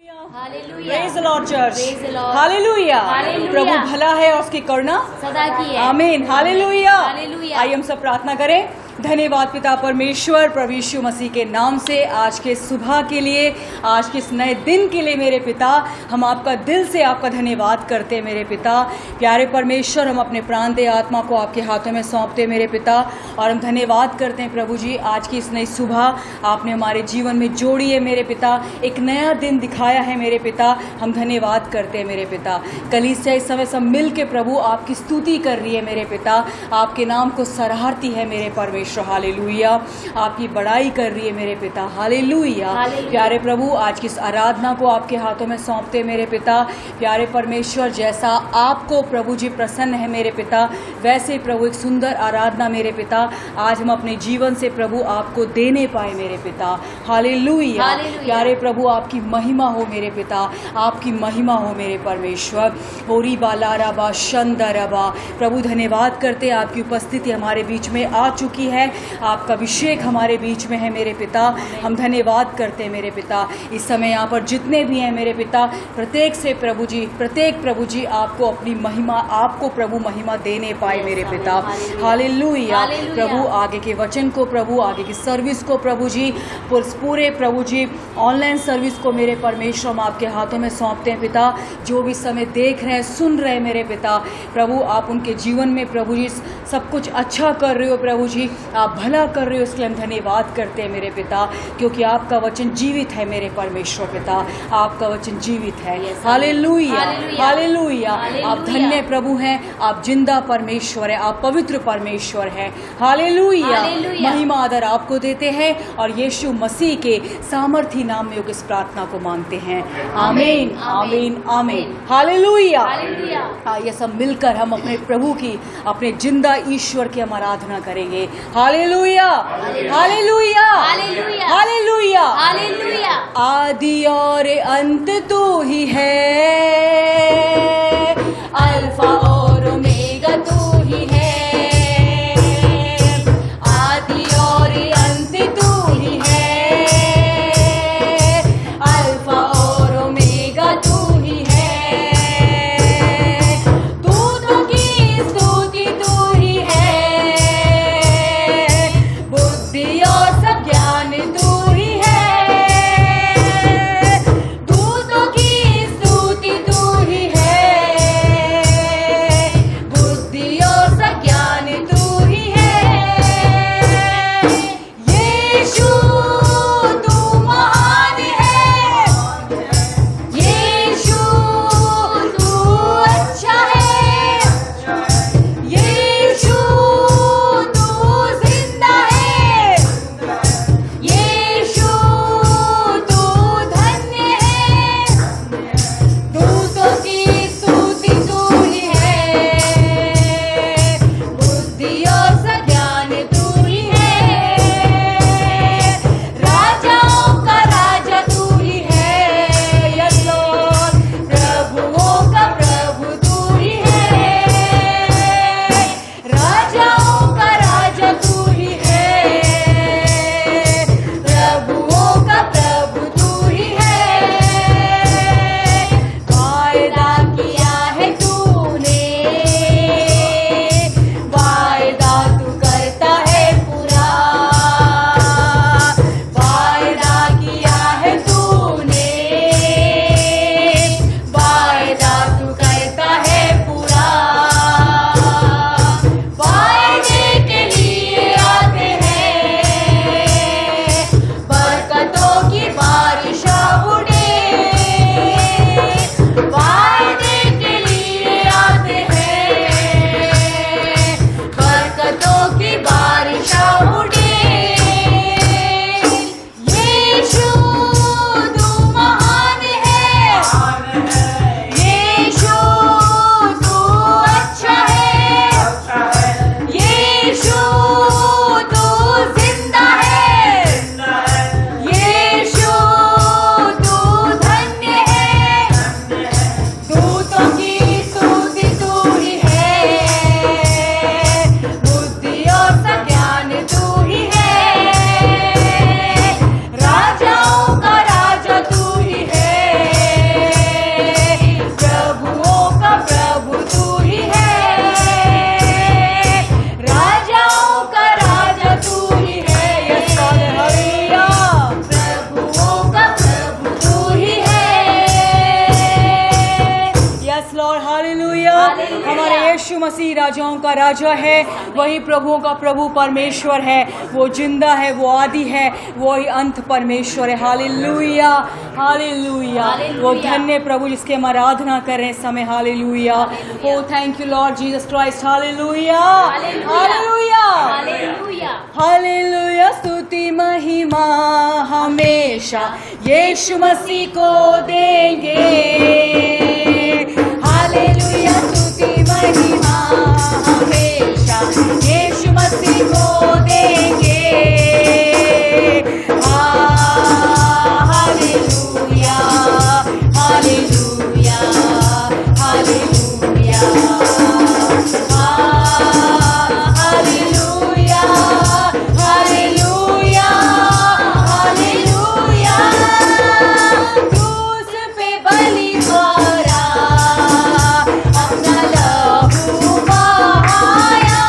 Praise the Lord, church. Praise the Lord. Hallelujah. Hallelujah. प्रभु भला है और उसकी करुणा सदा की है। आमीन। हालेलुया। हालेलुया। आइए हम सब प्रार्थना करें। धन्यवाद पिता परमेश्वर प्रभु यीशु मसीह के नाम से आज के सुबह के लिए, आज के इस नए दिन के लिए मेरे पिता, हम आपका दिल से आपका धन्यवाद करते हैं मेरे पिता। प्यारे परमेश्वर, हम अपने प्राण दे आत्मा को आपके हाथों में सौंपते हैं मेरे पिता, और हम धन्यवाद करते हैं प्रभु जी, आज की इस नई सुबह आपने हमारे जीवन में जोड़ी है मेरे पिता, एक नया दिन दिखाया है मेरे पिता। हम धन्यवाद करते हैं मेरे पिता। कलीसिया इस समय सब मिल के प्रभु आपकी स्तुति कर रही है मेरे पिता, आपके नाम को सराहती है मेरे परमेश्वर। हालेलुया। आपकी बड़ाई कर रही है मेरे पिता। हालेलुया। प्यारे प्रभु, आज की इस आराधना को आपके हाथों में सौंपते मेरे पिता। प्यारे परमेश्वर, जैसा आपको प्रभु जी प्रसन्न है मेरे पिता, वैसे प्रभु एक सुंदर आराधना मेरे पिता आज हम अपने जीवन से प्रभु आपको देने पाए मेरे पिता। हालेलुया। प्यारे प्रभु, आपकी महिमा हो मेरे पिता, आपकी महिमा हो मेरे परमेश्वर। ओरी बाला रबा शंदरबा। प्रभु धन्यवाद करते हैं, आपकी उपस्थिति हमारे बीच में आ चुकी है, आपका अभिषेक हमारे बीच में है मेरे पिता। हम धन्यवाद करते हैं मेरे पिता। इस समय यहाँ पर जितने भी हैं मेरे पिता, प्रत्येक से प्रभु जी, प्रत्येक प्रभु जी आपको अपनी महिमा, आपको प्रभु महिमा देने पाए मेरे पिता। हालेलुया। प्रभु आगे के वचन को, प्रभु आगे की सर्विस को प्रभु जी, पूरे प्रभु जी ऑनलाइन सर्विस को मेरे परमेश्वर हम आपके हाथों में सौंपते हैं पिता। जो भी समय देख रहे हैं, सुन रहे हैं मेरे पिता, प्रभु आप उनके जीवन में प्रभु जी सब कुछ अच्छा कर रहे हो प्रभु जी, आप भला कर रहे हो, इसके हम धन्यवाद करते हैं मेरे पिता, क्योंकि आपका वचन जीवित है मेरे परमेश्वर पिता, आपका वचन जीवित है। हालेलुया। हालेलुया। आप धन्य प्रभु हैं, आप जिंदा परमेश्वर है, आप पवित्र परमेश्वर है। हालेलुया। महिमा आदर आपको देते हैं और यीशु मसीह के सामर्थी नाम में इस प्रार्थना को मांगते हैं। आमीन, आमीन, आमीन। हालेलुया। आइए सब मिलकर हम अपने प्रभु की, अपने जिंदा ईश्वर की हम आराधना करेंगे। हालेलुया। हालेलुया। हालेलुया। हालेलुया। आदि और अंत तू ही है, अल्फा और ओमेगा तू ही है, आदि और अंत तू ही है, अल्फा और ओमेगा तू ही है, दूतों की स्तुति तू ही है, बुद्धि और सब ज्ञान तू ही है, दूतों की स्तुति तू ही है, लॉर्ड, हालेलुया। हमारे यीशु मसीह राजाओं का राजा है, वही प्रभुओं का प्रभु परमेश्वर है। वो जिंदा है, वो आदि है, वही अंत परमेश्वर है। Hallelujah, hallelujah. वो धन्य प्रभु जिसके हम आराधना कर रहे हैं इस समय। Hallelujah. Oh thank you Lord Jesus Christ. Hallelujah, hallelujah, hallelujah. स्तुति महिमा हमेशा यीशु मसीह को देंगे। हालेलुया, स्तुति महिमा हमेशा यीशु मसीह को देंगे। Hallelujah, hallelujah, hallelujah, hallelujah, hallelujah, hallelujah. क्रूस पे बलि द्वारा अपना लहू बहाया।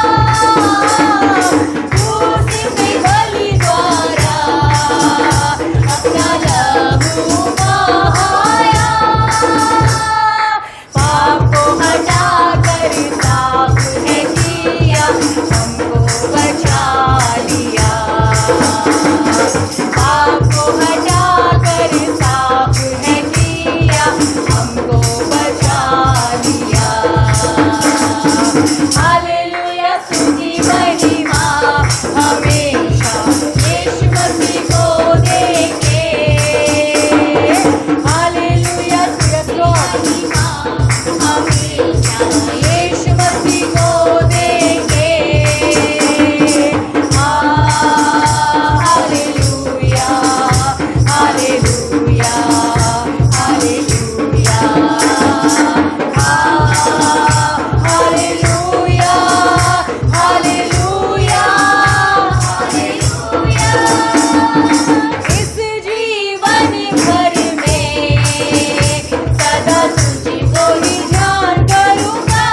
क्रूस पे बलि द्वारा अपना लहू बहाया। पाप को हटा कर साफ है किया, हमको बचा लिया। पाप को हटा कर साफ है किया, हमको बचा लिया। हालेलुया, स्तुति महिमा हमेशा यीशु मसीह को देंगे। हालेलुया, स्तुति महिमा हमेशा यीशु मसीह को देंगे। Hallelujah, hallelujah, hallelujah, hallelujah, hallelujah, hallelujah. इस जीवन भर में सदा तुझको ही ध्यान करूंगा।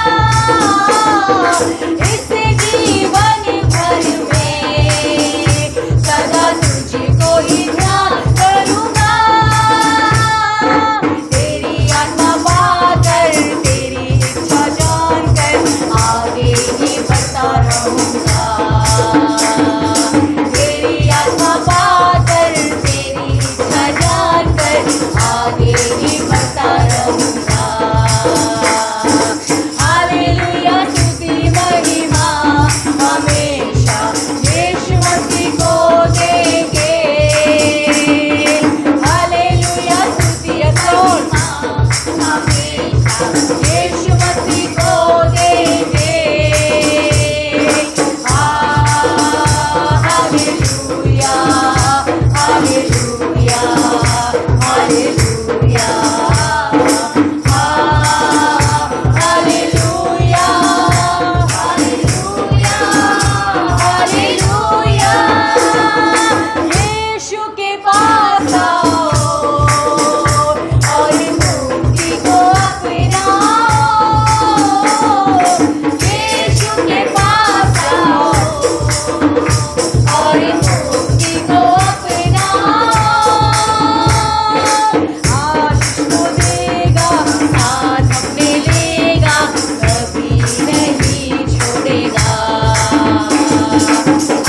इस जीवन भर में सदा तुझको ही ध्यान करूंगा। तेरी आत्मा पाकर, तेरी इच्छा जानकर आगे ही बढ़ता रहूंगा। तेरी आत्मा पाकर, तेरी इच्छा जानकर आगे ही बढ़ता रहूंगा। हालेलुया, स्तुति महिमा हमेशा यीशु मसीह को देंगे। हालेलुया, स्तुति महिमा हमेशा यीशु मसीह को देंगे। Hallelujah, hallelujah, hallelujah, hallelujah, hallelujah, hallelujah. Yeshu के पास आओ और मुक्ति को अपनाओ। यीशु के पास आओ और मुक्ति को अपनाओ। आशीष को देगा, साथ अपने लेगा, कभी नहीं छोड़ेगा।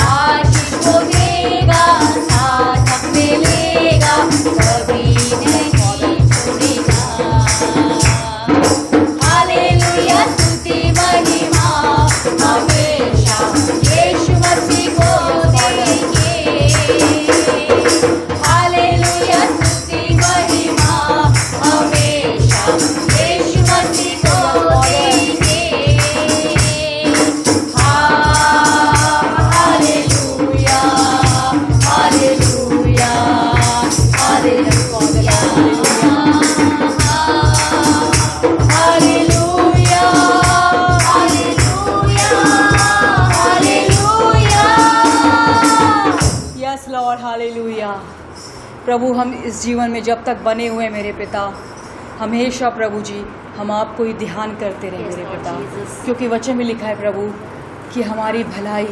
आशीष को देगा, साथ अपने लेगा, कभी नहीं छोड़ेगा। हालेलुया, स्तुति महिमा हमेशा यीशु मसीह को देंगे। हालेलुया, स्तुति महिमा हमेशा यीशु मसीह को देंगे। Hallelujah, hallelujah, hallelujah, hallelujah, hallelujah, hallelujah. Yes lord, hallelujah. प्रभु, हम इस जीवन में जब तक बने हुए हैं मेरे पिता, हमेशा प्रभु जी हम आपको ही ध्यान करते रहे मेरे पिता, क्योंकि वचन में लिखा है प्रभु कि हमारी भलाई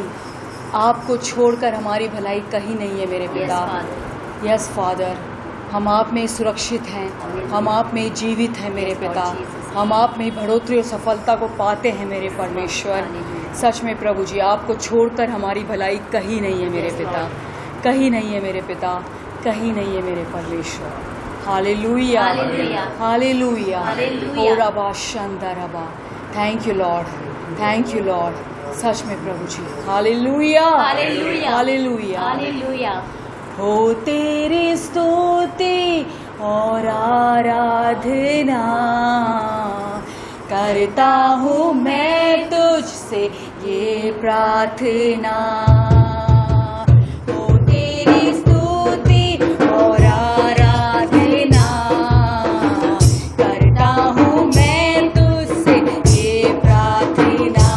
आपको छोड़कर हमारी भलाई कहीं नहीं है मेरे पिता। यस फादर, हम आप में सुरक्षित हैं, हम आप में जीवित हैं मेरे पिता। हम आप में ही बढ़ोतरी और सफलता को पाते हैं मेरे परमेश्वर। सच में प्रभु जी, आपको छोड़कर हमारी भलाई कहीं नहीं है मेरे पिता, कहीं नहीं है मेरे पिता, कहीं नहीं है मेरे परमेश्वर। हालेलुया, हालेलुया, ओ रबा शंदा रबा। Thank you lord, thank you lord. सच में प्रभु जी, हालेलुया, हालेलुया, हालेलुया, हालेलुया। हो तेरी स्तुति और आराधना करता हूँ मैं तुझसे ये प्रार्थना। हो तेरी स्तुति और आराधना करता हूँ मैं तुझसे ये प्रार्थना।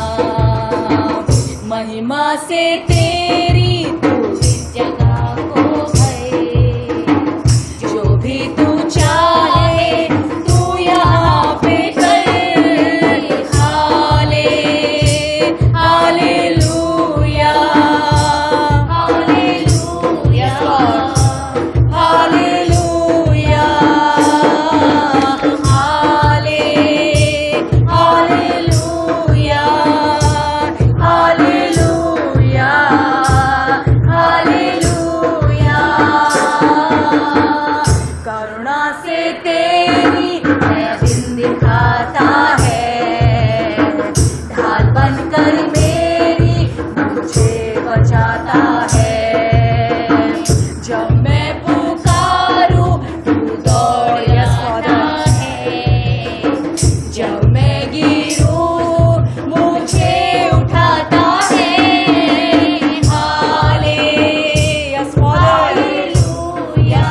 महिमा से तेरी तू इस जगह को भरे, जो भी तू चाहे तू यहाँ पे कर। हाले हालेलुया, हालेलुया, हालेलुया, हाले हालेलुया, हालेलुया, हालेलुया। करुणा से तेरी नया दिन दिखाता है, ढाल बनकर मेरी मुझे बचाता है। जब मैं पुकारूं तू दौड़ आता है, जब मैं गिरूं मुझे उठाता है। हाले हालेलुया,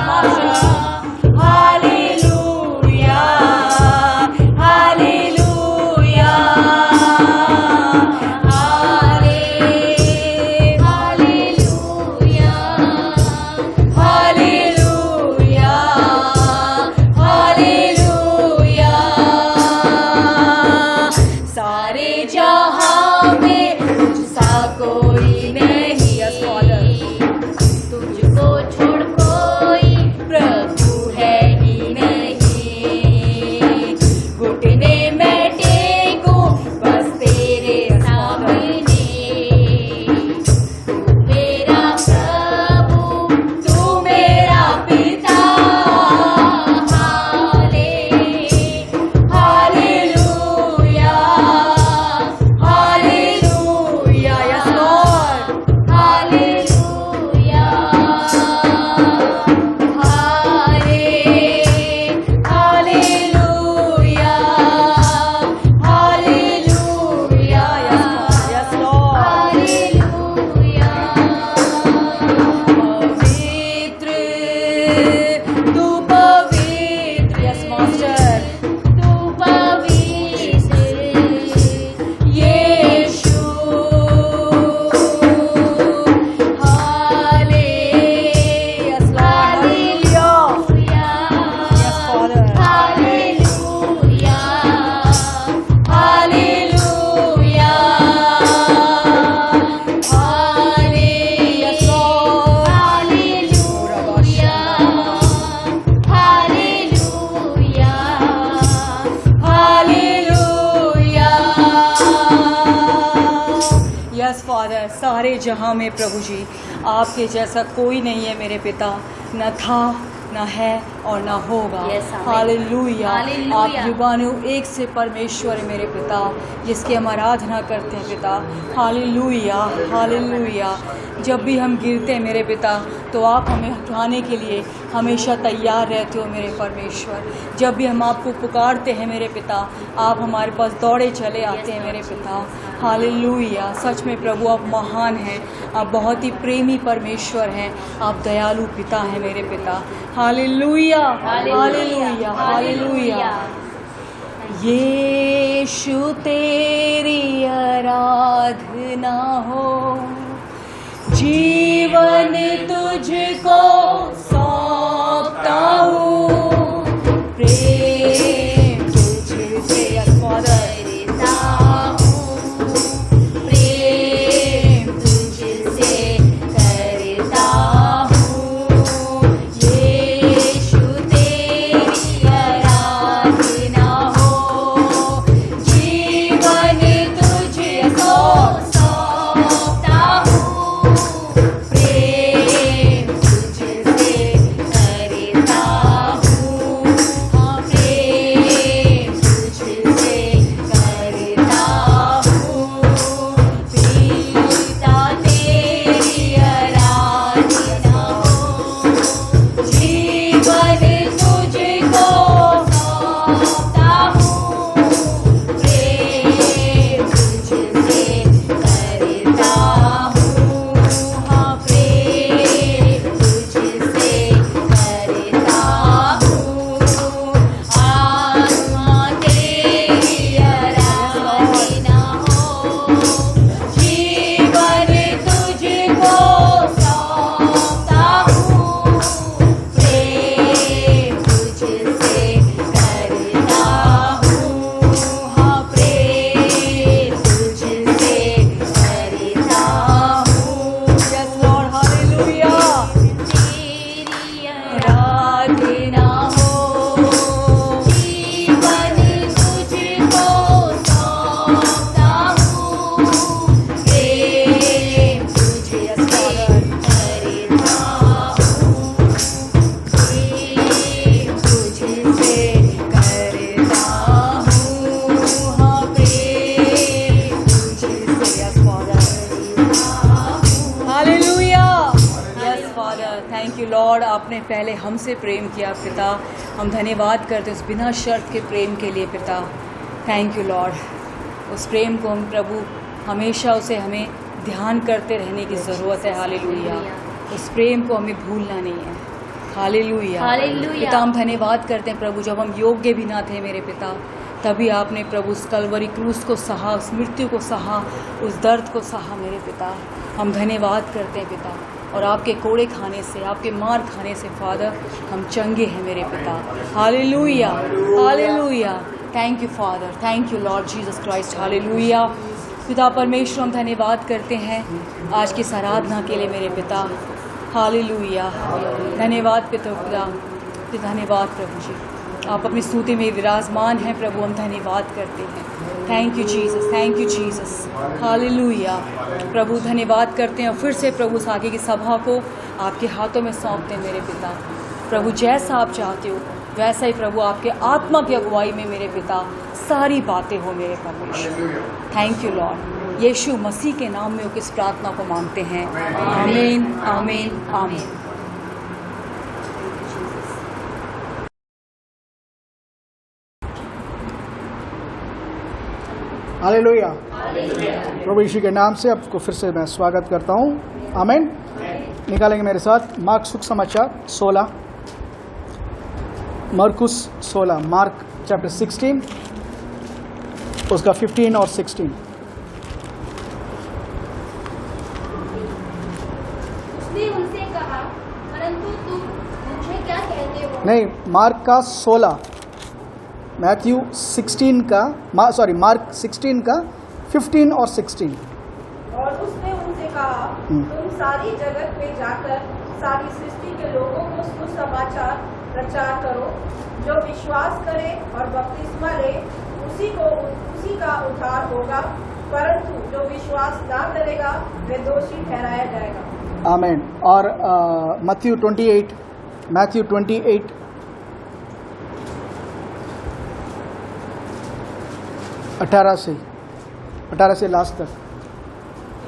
हालेलुया, हालेलुया, हाले हालेलुया, हालेलुया, हालेलुया। सारे जहां में तुझसा कोई नहीं, यस फादर, तुझको छोड़ कोई प्रभु है ही नहीं। घुटने में टेकूं बस तेरे सामने, तू मेरा प्रभु, तू मेरा पिता। हाले hallelujah, hallelujah, yes lord, hallelujah, हाले hallelujah, hallelujah, yes lord, hallelujah. पवित्र तू पवित्र, यस मास्टर, तू पवित्र यीशु। हाले yes hallelujah, yes father, hallelujah, hallelujah, हाले yes lord, hallelujah, hallelujah, hallelujah. Yes father, सारे जहां में प्रभु जी आपके जैसा कोई नहीं है मेरे पिता, न था न है और न होगा। Yes, amen. Hallelujah, hallelujah. आप युवानु एक से परमेश्वर है मेरे पिता, जिसकी हम आराधना करते हैं पिता। Hallelujah, hallelujah. जब भी हम गिरते हैं मेरे पिता, तो आप हमें उठाने के लिए हमेशा तैयार रहते हो मेरे परमेश्वर। जब भी हम आपको पुकारते हैं मेरे पिता, आप हमारे पास दौड़े चले आते हैं मेरे पिता। हालेलुया, सच में प्रभु आप महान हैं, आप बहुत ही प्रेमी परमेश्वर हैं, आप दयालु पिता हैं मेरे पिता। Hallelujah, hallelujah, hallelujah. यीशु तेरी आराधना हो, जीवन तुझको सौंपता हूँ, प्रेम तुझसे करता हूँ, प्रेम तुझसे करता हूँ। यीशु तेरी आराधना हो, आपने पहले हमसे प्रेम किया पिता। हम धन्यवाद करते उस बिना शर्त के प्रेम के लिए पिता। Thank you Lord. उस प्रेम को हम प्रभु हमेशा उसे हमें ध्यान करते रहने की ज़रूरत है। हालेलुया। उस प्रेम को हमें भूलना नहीं है। हालेलुया। पिता हम धन्यवाद करते हैं प्रभु, जब हम योग्य भी ना थे मेरे पिता, तभी आपने प्रभु उस कलवरी क्रूस को सहा, उस मृत्यु को सहा, उस दर्द को सहा मेरे पिता। हम धन्यवाद करते हैं पिता, और आपके कोड़े खाने से, आपके मार खाने से फादर हम चंगे हैं मेरे पिता। Hallelujah, hallelujah. Thank you father, thank you Lord Jesus Christ. Hallelujah. पिता परमेश्वर हम धन्यवाद करते हैं आज की इस आराधना के लिए मेरे पिता। हालेलुया। धन्यवाद पिता, धन्यवाद प्रभु जी, आप अपनी स्तुति में विराजमान हैं प्रभु। हम धन्यवाद करते हैं। Thank you Jesus, thank you Jesus. Hallelujah. प्रभु धन्यवाद करते हैं, और फिर से प्रभु आगे की सभा को आपके हाथों में सौंपते हैं मेरे पिता। प्रभु जैसा आप चाहते हो वैसा ही प्रभु आपके आत्मा की अगुवाई में मेरे पिता सारी बातें हो मेरे परमेश्वर। Thank you lord. Yeshu Masih के नाम में इस प्रार्थना को मांगते हैं। आमीन, आमीन, आमीन। हालेलुया। प्रभु यीशु के नाम से आपको फिर से मैं स्वागत करता हूँ। आमीन। निकालेंगे मेरे साथ मार्क सुख समाचार 16, मरकुस 16, मार्क चैप्टर 16 उसका 15 और 16। उसने उनसे कहा, परंतु तुम मुझे क्या कहते हो? नहीं, मार्क का 16, मैथ्यू 16 का, मार्क 16 का 15 और 16। और उसने उनसे कहा, तुम सारी जगत में जाकर सारी सृष्टि के लोगों को सुसमाचार प्रचार करो। जो विश्वास करे और बपतिस्मा ले उसी का उद्धार होगा, परंतु जो विश्वास ना करेगा वह दोषी ठहराया जाएगा। आमीन। और मैथ्यू 28 18 से लास्ट तक।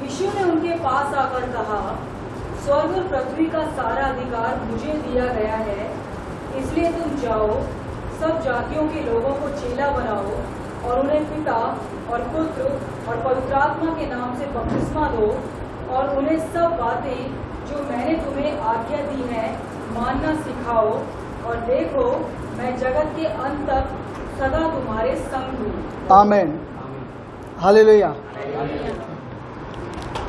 यीशु ने उनके पास आकर कहा, स्वर्ग और पृथ्वी का सारा अधिकार मुझे दिया गया है, इसलिए तुम जाओ, सब जातियों के लोगों को चेला बनाओ और उन्हें पिता और पुत्र और पवित्र आत्मा के नाम से बपतिस्मा दो, और उन्हें सब बातें जो मैंने तुम्हें आज्ञा दी है मानना सिखाओ, और देखो मैं जगत के अंत तक सदा तुम्हारे संग हूँ। आमीन। हालेलुया।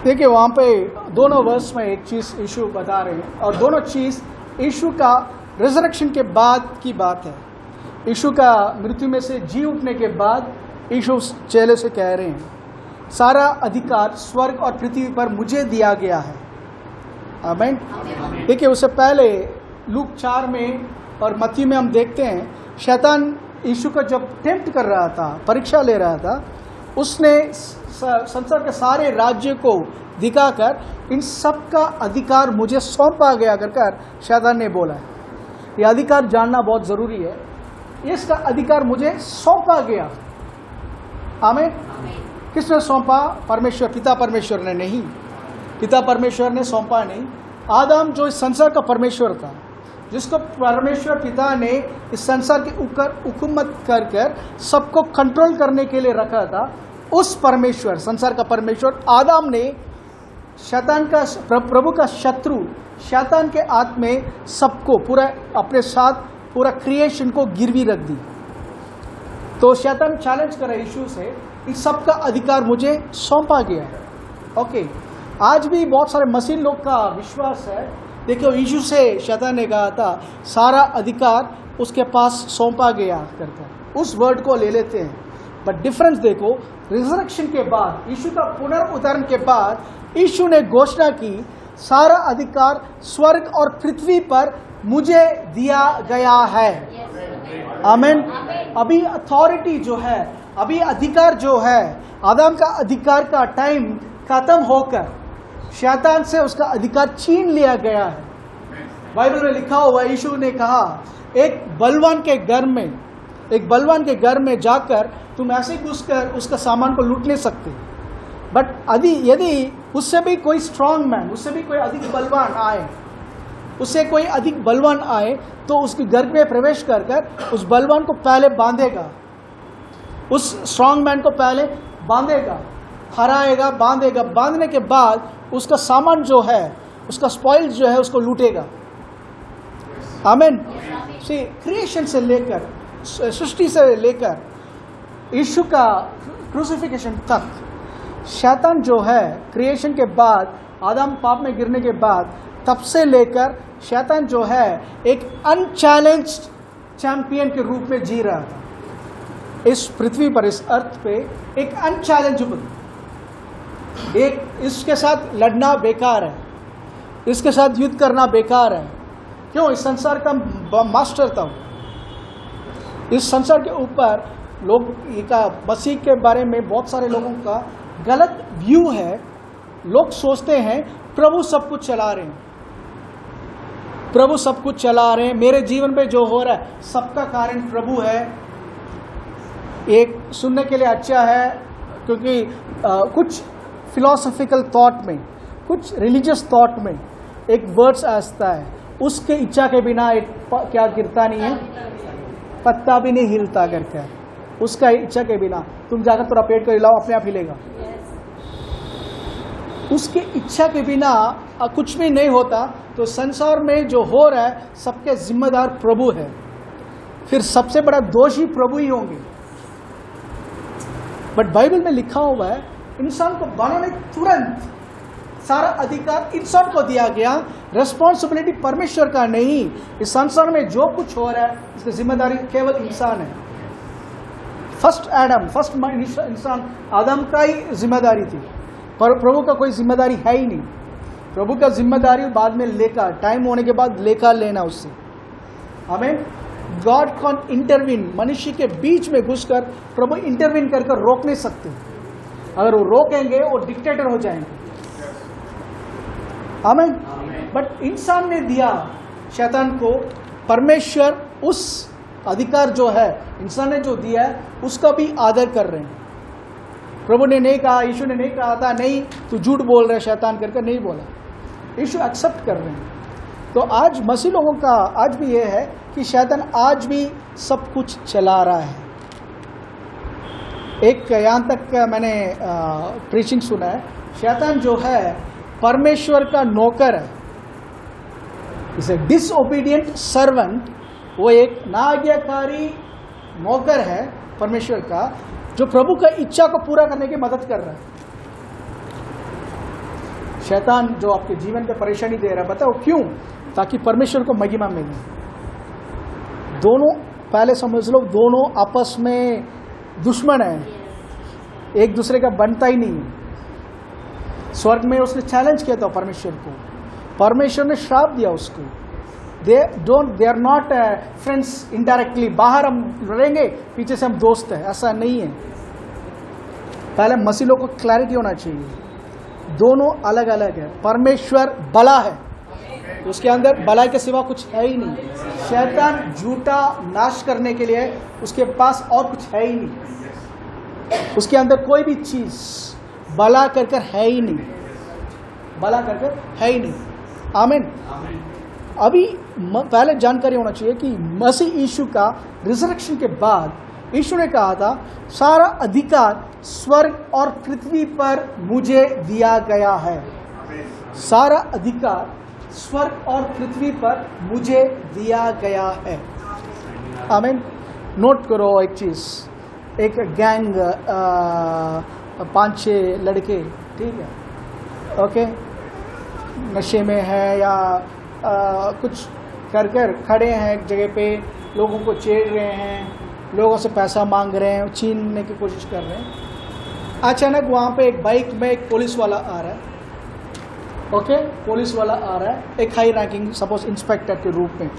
देखिए वहाँ पे दोनों वर्स में एक चीज़ यीशु बता रहे हैं, और दोनों चीज़ यीशु का रिजरेक्शन के बाद की बात है। यीशु का मृत्यु में से जी उठने के बाद यीशु चेले से कह रहे हैं, सारा अधिकार स्वर्ग और पृथ्वी पर मुझे दिया गया है। आमीन। देखिए उससे पहले लूक 4 में और मत्ती में हम देखते हैं, शैतान यीशु को जब टेम्प्ट कर रहा था, परीक्षा ले रहा था, उसने संसार के सारे राज्य को दिखाकर इन सब का अधिकार मुझे सौंपा गया कर शैतान ने बोला है। ये अधिकार जानना बहुत ज़रूरी है। इसका अधिकार मुझे सौंपा गया। आमीन। किसने सौंपा? परमेश्वर, पिता परमेश्वर ने नहीं। पिता परमेश्वर ने सौंपा नहीं। आदम जो इस संसार का परमेश्वर था, जिसको परमेश्वर पिता ने इस संसार के ऊपर हुकूमत कर सबको कंट्रोल करने के लिए रखा था, उस परमेश्वर, संसार का परमेश्वर आदम ने शैतान का, प्रभु का शत्रु शैतान के हाथ में सबको पूरा अपने साथ पूरा क्रिएशन को गिरवी रख दी। तो शैतान चैलेंज कर यीशु से, इन सब का अधिकार मुझे सौंपा गया है। ओके। आज भी बहुत सारे मसीह लोग का विश्वास है, देखो यीशु से शैतान ने कहा था सारा अधिकार उसके पास सौंपा गया करके, उस वर्ड को ले लेते हैं। बट डिफरेंस देखो, रिजरेक्शन के बाद, यीशु का पुनरुत्थान के बाद यीशु ने घोषणा की, सारा अधिकार स्वर्ग और पृथ्वी पर मुझे दिया गया है। आमीन। अभी अथॉरिटी जो है, अभी अधिकार जो है, आदम का अधिकार का टाइम खत्म होकर शैतान से उसका अधिकार छीन लिया गया है। बाइबल में लिखा हुआ, यीशु ने कहा, एक बलवान के घर में जाकर तुम ऐसे घुसकर उसका सामान को लूट नहीं सकते। बट यदि उससे भी कोई स्ट्रांग मैन, उससे भी कोई अधिक बलवान आए, उससे कोई अधिक बलवान आए तो उसके घर में प्रवेश कर कर उस बलवान को पहले बांधेगा, उस स्ट्रांग मैन को पहले बांधेगा, हराएगा, बांधेगा। बांधने के बाद उसका सामान जो है, उसका स्पॉइल जो है, उसको लूटेगा। आमीन। सी क्रिएशन से लेकर, सृष्टि से लेकर यीशु का क्रूसिफिकेशन तक, शैतान जो है क्रिएशन के बाद, आदम पाप में गिरने के बाद, तब से लेकर शैतान जो है एक अनचैलेंज्ड चैंपियन के रूप में जी रहा था इस पृथ्वी पर, इस अर्थ पे, एक अनचैलेंजेबल। एक इसके साथ लड़ना बेकार है, इसके साथ युद्ध करना बेकार है। क्यों? इस संसार का मास्टर था। इस संसार के ऊपर लोग का मसीह के बारे में बहुत सारे लोगों का गलत व्यू है। लोग सोचते हैं प्रभु सब कुछ चला रहे हैं, प्रभु सब कुछ चला रहे हैं, मेरे जीवन में जो हो रहा है सबका कारण प्रभु है। एक सुनने के लिए अच्छा है, क्योंकि कुछ फिलोसॉफिकल थॉट में, कुछ रिलीजियस थॉट में एक वर्ड्स आता है, उसके इच्छा के बिना एक क्या गिरता नहीं है, पत्ता भी नहीं हिलता करके। उसका इच्छा के बिना तुम जाकर थोड़ा पेट को हिलाओ, अपने आप हिलेगा। उसके इच्छा के बिना कुछ भी नहीं होता। तो संसार में जो हो रहा है सबके जिम्मेदार प्रभु है, फिर सबसे बड़ा दोषी प्रभु ही होंगे। बट बाइबल में लिखा हुआ है इंसान को बनाने तुरंत सारा अधिकार इंसान को दिया गया, रेस्पॉन्सिबिलिटी परमेश्वर का नहीं। इस संसार में जो कुछ हो रहा है इसकी जिम्मेदारी केवल इंसान है। फर्स्ट एडम, फर्स्ट इंसान आदम का ही जिम्मेदारी थी, पर प्रभु का कोई जिम्मेदारी है ही नहीं। प्रभु का जिम्मेदारी बाद में लेकर, टाइम होने के बाद लेकर लेना उससे। हमें गॉड कॉन इंटरवीन, मनुष्य के बीच में घुसकर प्रभु इंटरवीन कर रोक नहीं सकते। अगर वो रोकेंगे वो डिक्टेटर हो जाएंगे। आमीन। बट इंसान ने दिया शैतान को, परमेश्वर उस अधिकार जो है इंसान ने जो दिया है उसका भी आदर कर रहे हैं। प्रभु ने नहीं कहा, यीशु ने नहीं कहा था नहीं तू झूठ बोल रहा है शैतान करके, नहीं बोला। यीशु एक्सेप्ट कर रहे हैं। तो आज मसीह लोगों का आज भी ये है कि शैतान आज भी सब कुछ चला रहा है। एक यहाँ तक मैंने प्रीचिंग सुना है, शैतान जो है परमेश्वर का नौकर है, इज ए डिसओबीडियंट सर्वेंट। वो एक नाआज्ञाकारी नौकर है परमेश्वर का, जो प्रभु का इच्छा को पूरा करने की मदद कर रहा है। शैतान जो आपके जीवन पे परेशानी दे रहा है, बताओ क्यों? ताकि परमेश्वर को महिमा मिले। दोनों पहले समझ लो, दोनों आपस में दुश्मन है, एक दूसरे का बनता ही नहीं। स्वर्ग में उसने चैलेंज किया था परमेश्वर को, परमेश्वर ने श्राप दिया उसको। They are not friends indirectly, बाहर हम लड़ेंगे पीछे से हम दोस्त हैं, ऐसा नहीं है। पहले मसीह लोगों को क्लैरिटी होना चाहिए, दोनों अलग अलग है। परमेश्वर भला है, उसके अंदर भलाई के सिवा कुछ है ही नहीं। शैतान झूठा नाश करने के लिए, उसके पास और कुछ है ही नहीं। उसके अंदर कोई भी चीज भला कर है ही नहीं, भला कर है ही नहीं। आमीन। अभी पहले जानकारी होना चाहिए कि मसीह यीशु का रिजरेक्शन के बाद यीशु ने कहा था सारा अधिकार स्वर्ग और पृथ्वी पर मुझे दिया गया है। सारा अधिकार स्वर्ग और पृथ्वी पर मुझे दिया गया है। आमीन। नोट करो एक चीज, एक गैंग 5-6 लड़के, ठीक है, ओके, नशे में है या कुछ कर खड़े हैं एक जगह पे, लोगों को छेड़ रहे हैं, लोगों से पैसा मांग रहे हैं, छीनने की कोशिश कर रहे हैं। अचानक वहाँ पे एक बाइक में एक पुलिस वाला आ रहा है, ओके, पुलिस वाला आ रहा है, एक हाई रैंकिंग सपोज इंस्पेक्टर के रूप में,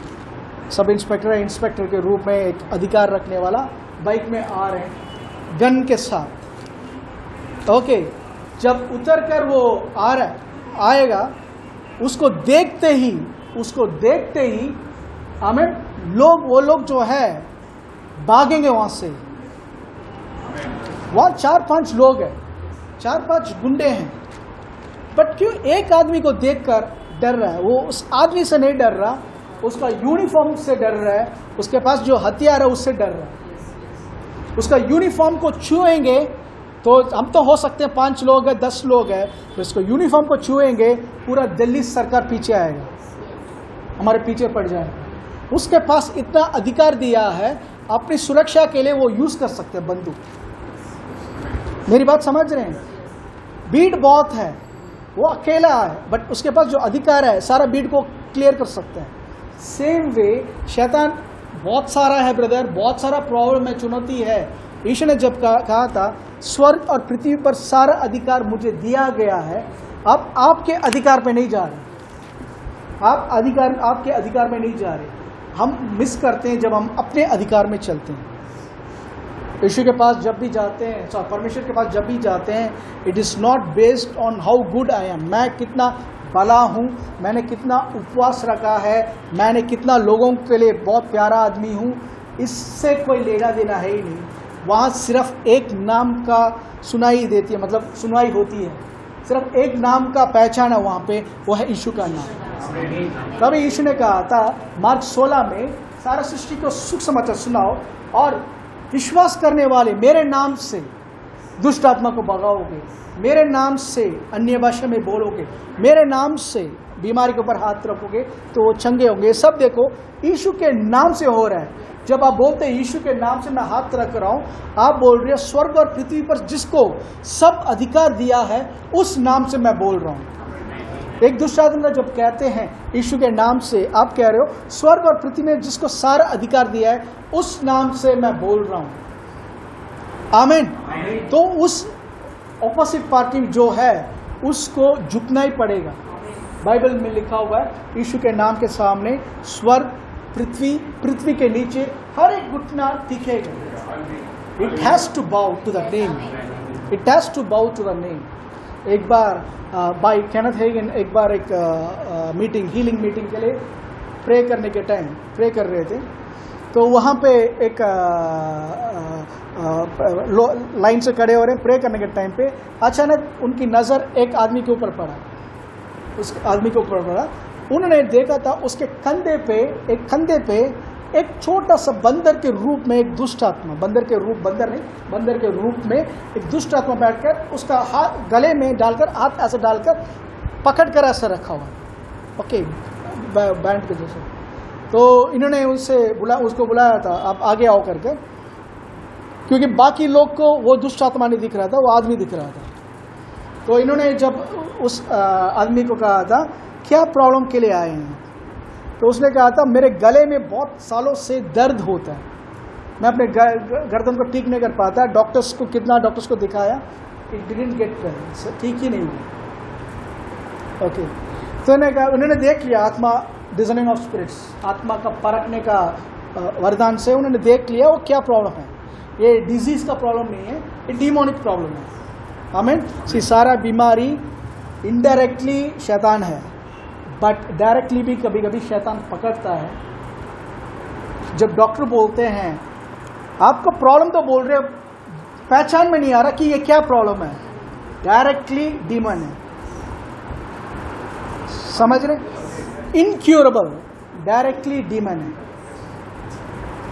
सब इंस्पेक्टर है, इंस्पेक्टर के रूप में एक अधिकार रखने वाला बाइक में आ रहे हैं गन के साथ। ओके, जब उतर कर वो आ रहा है, आएगा, उसको देखते ही हमें वो लोग जो है भागेंगे वहां से। वहां 4-5 लोग हैं, 4-5 गुंडे हैं, बट क्यों एक आदमी को देखकर डर रहा है, वो उस आदमी से नहीं डर रहा, उसका यूनिफॉर्म से डर रहा है, उसके पास जो हथियार है उससे डर रहा है। उसका यूनिफॉर्म को छुएंगे तो हम तो हो सकते हैं 5 लोग हैं, 10 लोग हैं, तो इसको यूनिफॉर्म को छुएंगे पूरा दिल्ली सरकार पीछे आएगा, हमारे पीछे पड़ जाएगा। उसके पास इतना अधिकार दिया है, अपनी सुरक्षा के लिए वो यूज कर सकते हैं बंदूक। मेरी बात समझ रहे हैं? भीड़ बहुत है, वो अकेला है, बट उसके पास जो अधिकार है सारा भीड़ को क्लियर कर सकते हैं। सेम वे शैतान बहुत सारा है ब्रदर, बहुत सारा प्रॉब्लम है, चुनौती है। यीशु ने जब कहा था स्वर्ग और पृथ्वी पर सारा अधिकार मुझे दिया गया है, अब आपके अधिकार पे नहीं जा रहे, आपके अधिकार में नहीं जा रहे। हम मिस करते हैं जब हम अपने अधिकार में चलते हैं। यीशु के पास जब भी जाते हैं, परमेश्वर के पास जब भी जाते हैं, it is not based on how good I am, मैं कितना भला हूँ, मैंने कितना उपवास रखा है, मैंने कितना लोगों के लिए बहुत प्यारा आदमी हूँ, इससे कोई लेना देना है ही नहीं। वहाँ सिर्फ एक नाम का सुनाई देती है, मतलब सुनवाई होती है, सिर्फ एक नाम का पहचान है वहाँ पे, वो है यीशु का नाम। तभी यीशु ने कहा था मार्क 16 में, सारा सृष्टि को सुख समाचार सुनाओ और विश्वास करने वाले मेरे नाम से दुष्ट आत्मा को भगाओगे, मेरे नाम से अन्य भाषा में बोलोगे, मेरे नाम से बीमारी के ऊपर हाथ रखोगे तो वो चंगे होंगे। सब देखो यीशु के नाम से हो रहा है। जब आप बोलते हैं यीशु के नाम से मैं हाथ रख रहा हूँ, आप बोल रहे हो स्वर्ग और पृथ्वी पर जिसको सब अधिकार दिया है उस नाम से मैं बोल रहा हूँ। एक दुष्ट आत्मा जब कहते हैं यीशु के नाम से, आप कह रहे हो स्वर्ग और पृथ्वी में जिसको सारा अधिकार दिया है उस नाम से मैं बोल रहा हूँ। आमीन। तो उस ऑपोजिट पार्टी जो है उसको झुकना ही पड़ेगा। बाइबल में लिखा हुआ है यीशु के नाम के सामने स्वर्ग, पृथ्वी, पृथ्वी के नीचे हर एक घुटना दिखेगा। It has to bow to the name, it has to bow to the name. एक बार बाय केनेथ हेगन एक बार एक मीटिंग, हीलिंग मीटिंग के लिए प्रे करने के टाइम प्रे कर रहे थे, तो वहाँ पे एक लाइन से खड़े हो रहे प्रे करने के टाइम पे अचानक उनकी नज़र एक आदमी के ऊपर पड़ा, उस आदमी के ऊपर पड़ा। उन्होंने देखा था उसके कंधे पे एक छोटा सा बंदर के रूप में एक दुष्ट आत्मा, बंदर के रूप में एक दुष्ट आत्मा बैठकर उसका हाथ गले में डालकर, हाथ ऐसे डालकर पकड़ कर ऐसा रखा हुआ, ओके, बैंड के जैसे। तो इन्होंने उसको बुलाया था आप आगे आओ करके, क्योंकि बाकी लोग को वो दुष्ट आत्मा नहीं दिख रहा था, वो आदमी दिख रहा था। तो इन्होंने जब उस आदमी को कहा था क्या प्रॉब्लम के लिए आए हैं, तो उसने कहा था मेरे गले में बहुत सालों से दर्द होता है, मैं अपने गर्दन को ठीक नहीं कर पाता, डॉक्टर्स को दिखाया, इट डिडंट गेट बेटर, ठीक ही नहीं हुआ। ओके, तो उन्होंने देख लिया आत्मा, डिजर्निंग ऑफ स्पिरिट्स, आत्मा का परखने का वरदान से उन्होंने देख लिया वो क्या प्रॉब्लम है। ये डिजीज का प्रॉब्लम नहीं है, ये डीमोनिक प्रॉब्लम है। आमीन। सारा बीमारी इनडायरेक्टली शैतान है, बट डायरेक्टली भी कभी कभी शैतान पकड़ता है। जब डॉक्टर बोलते हैं आपको प्रॉब्लम, तो बोल रहे पहचान में नहीं आ रहा कि ये क्या प्रॉब्लम है, डायरेक्टली डीमन है, समझ रहे, इनक्यूरेबल, डायरेक्टली डीमन है।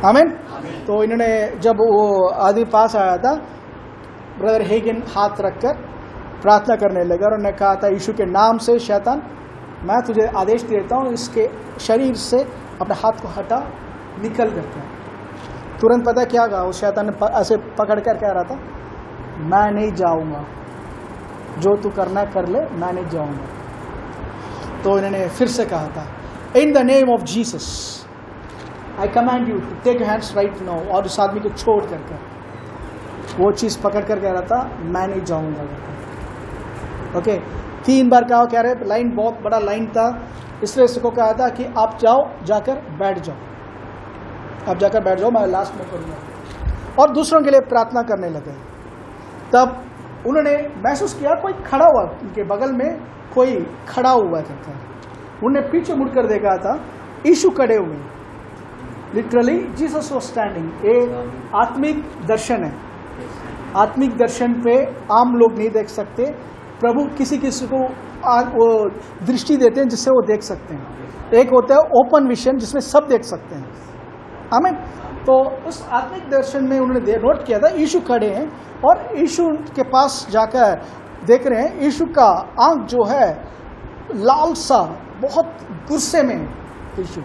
आमीन। तो इन्होंने जब वो आदमी पास आया था, ब्रदर हेगन हाथ रखकर प्रार्थना करने लगा और उन्होंने कहा था यीशु के नाम से शैतान मैं तुझे आदेश देता हूँ, इसके शरीर से अपने हाथ को हटा, निकल करके। तुरंत पता क्या कहा उस शैतान ने, ऐसे पकड़ कर कह रहा था मैं नहीं जाऊँगा, जो तू करना कर ले, मैं नहीं जाऊँगा। तो इन्होंने फिर से कहा था in the name of Jesus I command you to take hands right now, और उस आदमी को छोड़ करके वो चीज़ पकड़ कर कह रहा था मैं नहीं जाऊँगा। ओके, 3 बार कहा, कह रहे लाइन बहुत बड़ा लाइन था, इसलिए इसको कहा था कि आप जाओ, जाकर बैठ जाओ, आप जाकर बैठ जाओ, मैं लास्ट में करूँगा। और दूसरों के लिए प्रार्थना करने लगे। तब उन्होंने महसूस किया कोई खड़ा हुआ, उनके बगल में कोई खड़ा हुआ था। उन्होंने पीछे मुड़कर देखा था यीशु खड़े हुए, लिटरली जीसस वाज स्टैंडिंग। एक आत्मिक दर्शन है, आत्मिक दर्शन पे आम लोग नहीं देख सकते। प्रभु किसी किसी को वो दृष्टि देते हैं जिससे वो देख सकते हैं, एक होता है ओपन विजन जिसमें सब देख सकते हैं। आमीन। तो उस आत्मिक दर्शन में उन्होंने नोट किया था यीशु खड़े हैं और यीशु के पास जाकर देख रहे हैं, यीशु का आंख जो है लाल सा, बहुत गुस्से में यीशु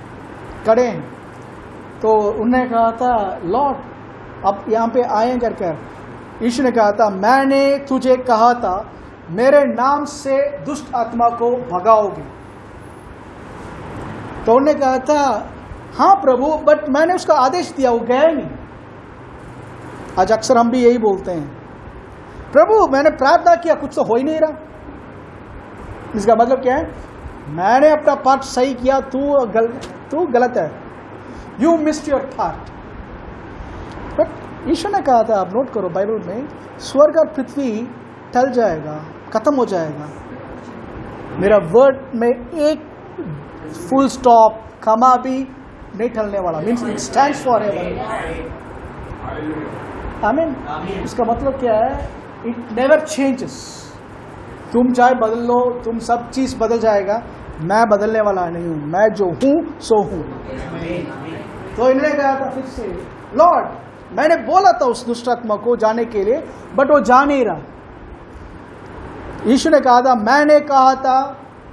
खड़े हैं। तो उन्होंने कहा था लॉर्ड अब यहाँ पे आए कर यीशु ने कहा था मैंने तुझे कहा था मेरे नाम से दुष्ट आत्मा को भगाओगे। तो उन्होंने कहा था हाँ प्रभु, बट मैंने उसका आदेश दिया, वो गया ही नहीं। आज अक्सर हम भी यही बोलते हैं, प्रभु मैंने प्रार्थना किया, कुछ तो हो ही नहीं रहा। इसका मतलब क्या है? मैंने अपना पार्ट सही किया, तू गलत है, you missed your part. But ईश्वर ने कहा था, आप नोट करो बाइबल में, स्वर्ग और पृथ्वी टल जाएगा, खत्म हो जाएगा, मेरा वर्ड में एक फुल स्टॉप कमा भी नहीं टलने वाला। Means it stands for ever. आमीन। इसका मतलब क्या है? It never changes. तुम चाहे बदल लो, तुम सब चीज बदल जाएगा, मैं बदलने वाला नहीं हूं, मैं जो हूं सो हूं। तो इन्होंने कहा था फिर से लॉर्ड मैंने बोला था उस दुष्ट आत्मा को जाने के लिए, बट वो जा नहीं रहा। यीशु ने कहा था मैंने कहा था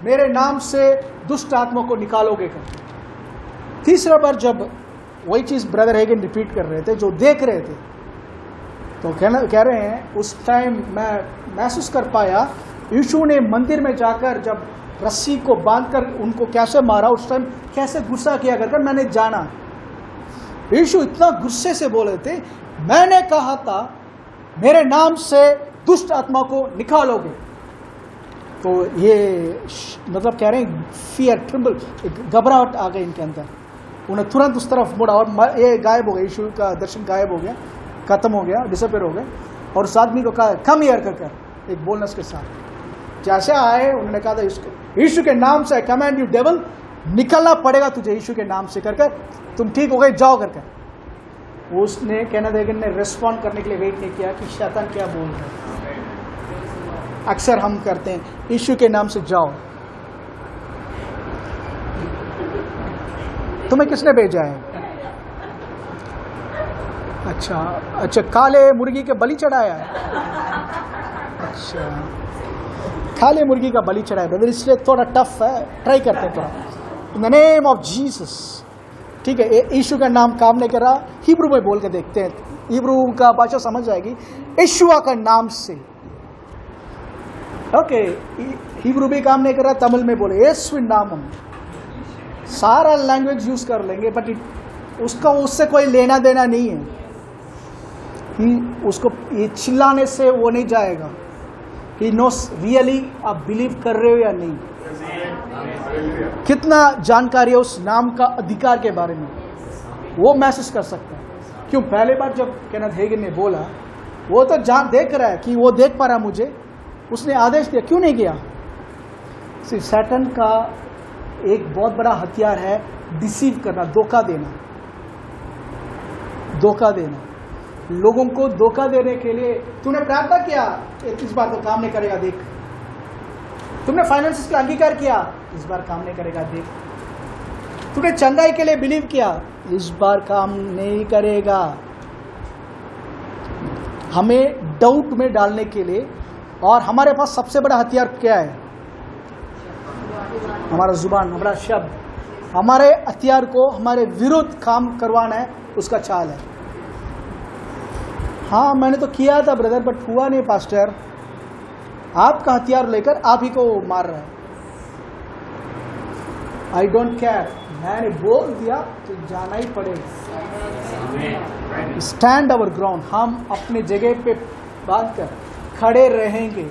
मेरे नाम से दुष्ट आत्मा को निकालोगे कर। तीसरा बार जब वही चीज ब्रदर हेगन रिपीट कर रहे थे, जो देख रहे थे, तो कह रहे हैं उस टाइम मैं महसूस कर पाया यीशु ने मंदिर में जाकर जब रस्सी को बांधकर उनको कैसे मारा, उस टाइम कैसे गुस्सा किया कर मैंने जाना। यीशु इतना गुस्से से बोले थे मैंने कहा था मेरे नाम से दुष्ट आत्मा को निकालोगे। तो ये मतलब कह रहे हैं फियर, ट्रिम्बल, घबराहट आ गई इनके अंदर। उन्हें तुरंत उस तरफ मुड़ा और ये गायब हो गया, यीशु का दर्शन गायब हो गया, खत्म हो गया, डिसअपेयर हो गए। और उस आदमी को कहा कम हियर कर एक बोलनेस के साथ जैसे आए, उन्होंने कहा था यीशु के नाम से कमांड यू डेविल, निकलना पड़ेगा तुझे यीशु के नाम से कर तुम ठीक हो गए, जाओ कर। उसने केनेथ हेगन ने रेस्पॉन्ड करने के लिए वेट नहीं किया कि शैतान क्या बोल रहा है। अक्सर हम करते हैं यीशु के नाम से जाओ। तुम्हें किसने भेजा है? अच्छा, काले मुर्गी के बलि चढ़ाया है। अच्छा, काले मुर्गी का बलि चढ़ाया ब्रदर, इसलिए थोड़ा टफ है, ट्राई करते हैं थोड़ा। इन द नेम ऑफ जीसस, ठीक है। यीशु का नाम काम नहीं कर रहा, हिब्रू में बोल के देखते हैं, हिब्रू का भाषा समझ जाएगी। यीशुआ का नाम से, ओके। हिब्रू भी काम नहीं कर रहा, तमिल में बोले यीशुविन नामम, सारा लैंग्वेज यूज कर लेंगे, बट उसका उससे कोई लेना देना नहीं है। उसको ये चिल्लाने से वो नहीं जाएगा। ही नोस रियली आप बिलीव कर रहे हो या नहीं, कितना जानकारी है उस नाम का अधिकार के बारे में, वो महसूस कर सकता है। क्यों? पहले बार जब केनेथ हेगन ने बोला, वो तो देख रहा है कि वो देख पा रहा मुझे, उसने आदेश दिया, क्यों नहीं किया? सैटन का एक बहुत बड़ा हथियार है डिसीव करना, धोखा देना, धोखा देना। लोगों को धोखा देने के लिए तूने प्रार्थना किया, इस बार तो काम नहीं करेगा देख। तुमने फाइनेंस का अंगीकार किया, इस बार काम नहीं करेगा देख। तूने चंगाई के लिए बिलीव किया, इस बार काम नहीं करेगा। हमें डाउट में डालने के लिए, और हमारे पास सबसे बड़ा हथियार क्या है? हमारा जुबान, हमारा शब्द। हमारे हथियार को हमारे विरुद्ध काम करवाना है, उसका चाल है। हाँ मैंने तो किया था ब्रदर, बट हुआ नहीं पास्टर। आपका हथियार लेकर आप ही को मार रहा है। आई डोंट केयर, मैंने बोल दिया तो जाना ही पड़ेगा। स्टैंड अवर ग्राउंड, हम अपने जगह पे बांध कर खड़े रहेंगे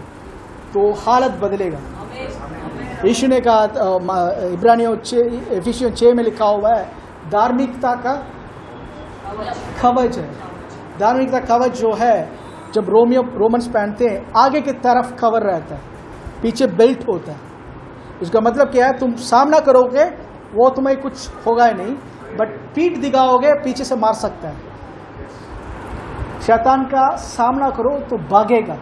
तो हालत बदलेगा। यीशु ने कहा, इब्रानियों 6 में लिखा हुआ है, धार्मिकता का कवच है। धार्मिकता कवच जो है, जब रोमन्स पहनते हैं, आगे की तरफ कवर रहता है, पीछे बेल्ट होता है। इसका मतलब क्या है? तुम सामना करोगे वो तुम्हें कुछ होगा ही नहीं, बट पीठ दिखाओगे पीछे से मार सकता है। शैतान का सामना करो तो भागेगा।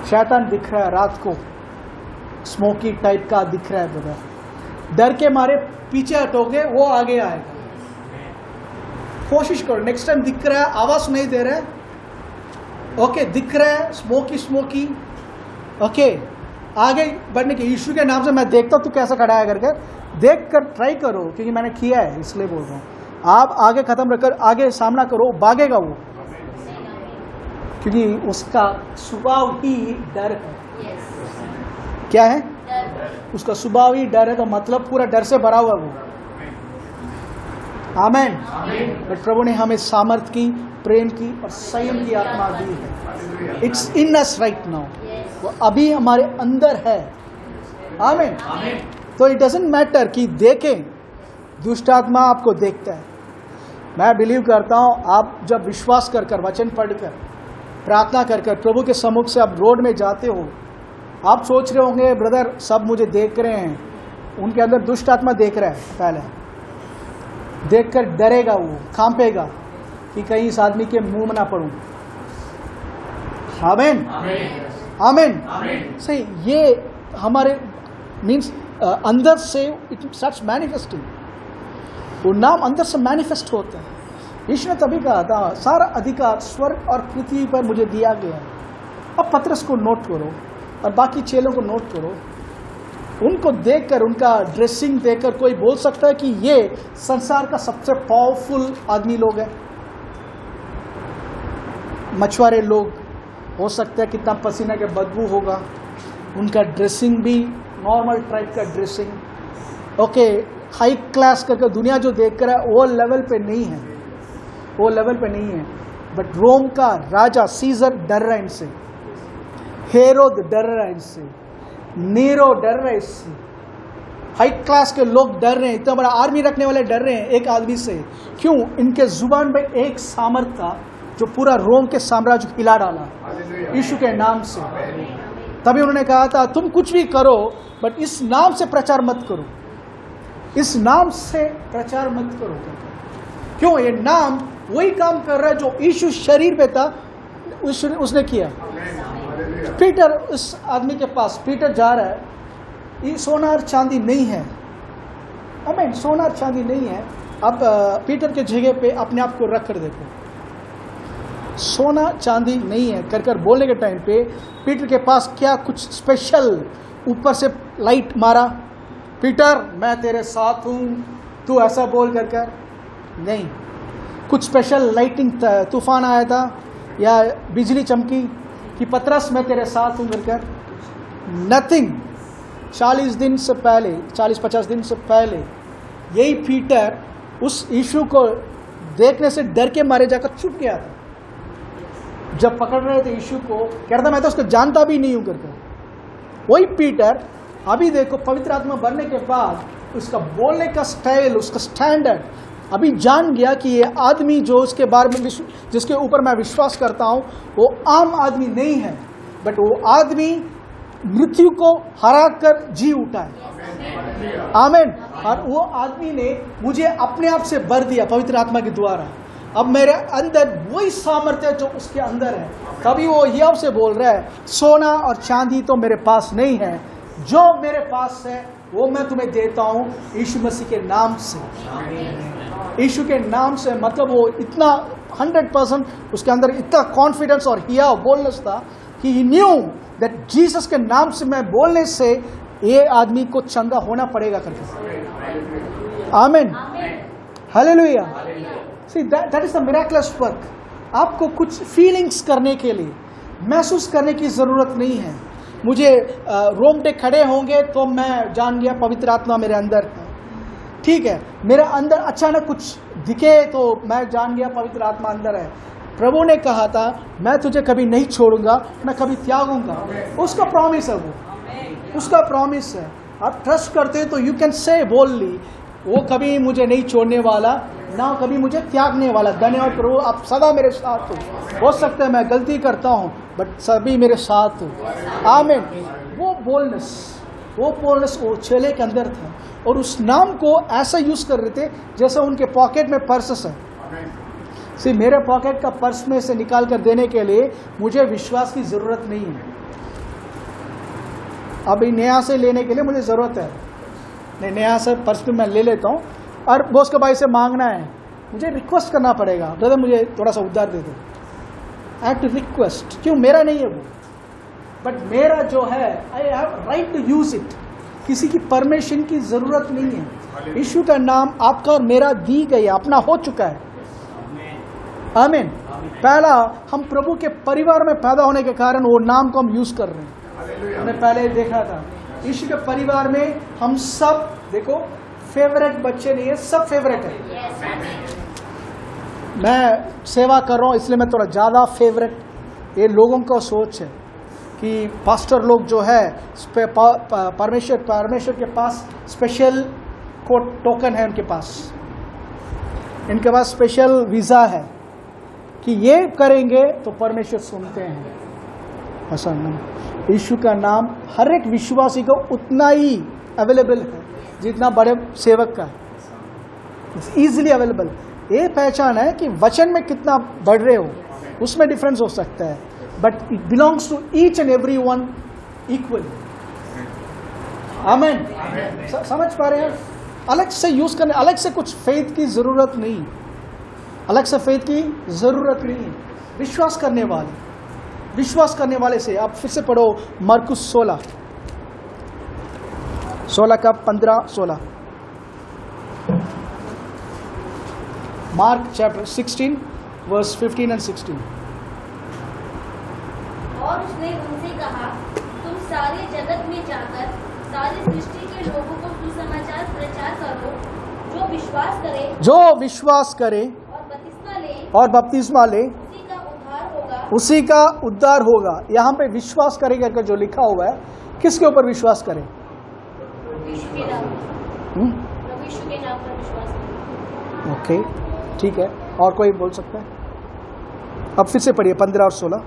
शैतान दिख रहा है रात को, स्मोकी टाइप का दिख रहा है ब्रदर, डर के मारे पीछे हटोगे, वो आगे आएगा। कोशिश करो, नेक्स्ट टाइम दिख रहा है, आवाज नहीं दे रहा है, ओके, दिख रहा है स्मोकी, ओके, आगे बढ़ने के यीशु के नाम से मैं देखता हूँ तू कैसा खड़ा है करके देख कर ट्राई करो, क्योंकि मैंने किया है इसलिए बोल रहा हूँ। आप आगे खत्म रखकर आगे सामना करो, भागेगा वो, क्योंकि उसका स्वभाव ही डर है। क्या है? उसका स्वभाव ही डर है, तो मतलब पूरा डर से भरा हुआ वो। आमेन। बट प्रभु ने हमें सामर्थ की, प्रेम की और संयम की आत्मा दी है। It's in us right now, वो अभी हमारे अंदर है। आमेन। तो इट डजंट मैटर कि देखें, दुष्ट आत्मा आपको देखता है। मैं बिलीव करता हूं आप जब विश्वास कर कर, वचन पढ़कर, प्रार्थना कर कर प्रभु के सम्मुख से आप रोड में जाते हो, आप सोच रहे होंगे ब्रदर सब मुझे देख रहे हैं, उनके अंदर दुष्ट आत्मा देख रहा है, पहले देखकर डरेगा, वो कांपेगा कि कहीं इस आदमी के मुंह में ना पड़ूं। आमेन, आमेन। सही, ये हमारे मीन्स अंदर से इट स्टार्ट्स मैनिफेस्टिंग, वो नाम अंदर से मैनिफेस्ट होता है। यीशु ने तभी कहा था सारा अधिकार स्वर्ग और पृथ्वी पर मुझे दिया गया है। अब पतरस को नोट करो और बाकी चेलों को नोट करो, उनको देखकर, उनका ड्रेसिंग देखकर कोई बोल सकता है कि ये संसार का सबसे पावरफुल आदमी लोग हैं। मछुआरे लोग हो सकता है कितना पसीना के बदबू होगा, उनका ड्रेसिंग भी नॉर्मल टाइप का ड्रेसिंग, ओके, हाई क्लास करके दुनिया जो देख कर है वो लेवल पे नहीं है, वो लेवल पे नहीं है। बट रोम का राजा सीजर डर रहा है इनसे, हेरोद डर रहा है इनसे, नीरो डर रहा है इससे, हाई क्लास के लोग डर रहे हैं, इतना बड़ा आर्मी रखने वाले डर रहे हैं एक आदमी से। क्यों? इनके जुबान में एक सामर्थ था जो पूरा रोम के साम्राज्य को हिला डाला यीशु के नाम से। तभी उन्होंने कहा था तुम कुछ भी करो बट इस नाम से प्रचार मत करो, इस नाम से प्रचार मत करो। क्यों? ये नाम वही काम कर रहा है जो यीशु शरीर पे था, उसने किया। पीटर, उस आदमी के पास पीटर जा रहा है, ये सोना और चांदी नहीं है, आमीन, सोना और चांदी नहीं है। अब पीटर के जगह पे अपने आप को रख कर देखो, सोना चांदी नहीं है कर कर बोलने के टाइम पे पीटर के पास क्या कुछ स्पेशल ऊपर से लाइट मारा, पीटर मैं तेरे साथ हूँ तू ऐसा बोल कर कर? नहीं। कुछ स्पेशल लाइटिंग तूफान आया था या बिजली चमकी कि पतरस मैं तेरे साथ हूँ कर कर? नथिंग। 40 दिन से पहले, 40-50 दिन से पहले यही पीटर उस यीशु को देखने से डर के मारे जाकर छुप गया था। जब पकड़ रहे थे यीशु को, कह रहा था मैं तो उसको जानता भी नहीं हूं करके। वही पीटर अभी देखो पवित्र आत्मा बनने के बाद उसका बोलने का स्टाइल, उसका स्टैंडर्ड अभी जान गया कि ये आदमी जो उसके बारे में जिसके ऊपर मैं विश्वास करता हूं वो आम आदमी नहीं है, बट वो आदमी मृत्यु को हरा कर जी उठा है। आमीन। और वो आदमी ने मुझे अपने आप से भर दिया पवित्र आत्मा के द्वारा। अब मेरे अंदर वही सामर्थ्य जो उसके अंदर है। तभी वो यह से बोल रहा है सोना और चांदी तो मेरे पास नहीं है, जो मेरे पास है वो मैं तुम्हें देता हूँ यीशु मसीह के नाम से। यीशु के नाम से मतलब वो इतना 100% उसके अंदर इतना कॉन्फिडेंस और हिया बोलनेस था कि ही न्यू दैट जीसस के नाम से मैं बोलने से ये आदमी को चंगा होना पड़ेगा करके। आमीन, hallelujah. See that is the miraculous work। आपको कुछ फीलिंग्स करने के लिए, महसूस करने की ज़रूरत नहीं है। मुझे रोंगटे खड़े होंगे तो मैं जान गया पवित्र आत्मा मेरे अंदर है, ठीक है। मेरे अंदर अचानक कुछ दिखे तो मैं जान गया पवित्र आत्मा अंदर है। प्रभु ने कहा था मैं तुझे कभी नहीं छोड़ूंगा, मैं कभी त्यागूंगा। उसका प्रॉमिस है, वो उसका प्रॉमिस है। आप ट्रस्ट करते हैं तो यू कैन से बोलली वो कभी मुझे नहीं छोड़ने वाला, ना कभी मुझे त्यागने वाला। धन्यवाद प्रभु, आप सदा मेरे साथ हो सकता है मैं गलती करता हूँ बट सभी मेरे साथ हो। आमीन। वो बोलनेस वो चेले के अंदर था और उस नाम को ऐसा यूज कर रहे थे जैसे उनके पॉकेट में पर्स है। सिर्फ मेरे पॉकेट का पर्स में से निकाल कर देने के लिए मुझे विश्वास की जरूरत नहीं है। अभी नया से लेने के लिए मुझे ज़रूरत है, नहीं नया से पर्सनल मैं ले लेता हूँ और बॉस के भाई से मांगना है, मुझे रिक्वेस्ट करना पड़ेगा, ब्रदर मुझे थोड़ा सा उधार दे दो। आई हैव टू रिक्वेस्ट, क्यों मेरा नहीं है वो, बट मेरा जो है I have right to use it. किसी की परमिशन की ज़रूरत नहीं है। यीशु का नाम आपका और मेरा दी गई है, अपना हो चुका है। आमीन। पहला हम प्रभु के परिवार में पैदा होने के कारण वो नाम को हम यूज कर रहे हैं। हमने पहले देखा था यीशु के परिवार में हम सब देखो फेवरेट बच्चे नहीं है, सब फेवरेट है। मैं सेवा कर रहा हूँ इसलिए मैं थोड़ा ज़्यादा फेवरेट, ये लोगों का सोच है कि पास्टर लोग जो है परमेश्वर के पास स्पेशल को टोकन है, उनके पास स्पेशल वीज़ा है कि ये करेंगे तो परमेश्वर सुनते हैं। ऐसा नहीं, यीशु का नाम हर एक विश्वासी को उतना ही अवेलेबल है जितना बड़े सेवक का है, इट्स ईजिली अवेलेबल। ये पहचान है कि वचन में कितना बढ़ रहे हो, उसमें डिफरेंस हो सकता है, but it belongs to each and every one equally. आमीन। समझ पा रहे हैं? अलग से यूज करने, अलग से कुछ फेथ की जरूरत नहीं, अलग से फेथ की जरूरत नहीं है। विश्वास करने वाले से आप फिर से पढ़ो मरकुस 16 का 15-16, मार्क चैप्टर 16 वर्स 15 and 16। और उसने उनसे कहा, तुम सारे जगत में जाकर सारी सृष्टि के लोगों को सुसमाचार प्रचार करो। जो विश्वास करे और बपतिस्मा ले उसी का उद्धार होगा। यहाँ पे विश्वास करे करके जो लिखा हुआ है, किसके ऊपर विश्वास करे? यीशु के नाम पर विश्वास करें। ओके, ठीक है। और कोई बोल सकता है? अब फिर से पढ़िए 15 और 16।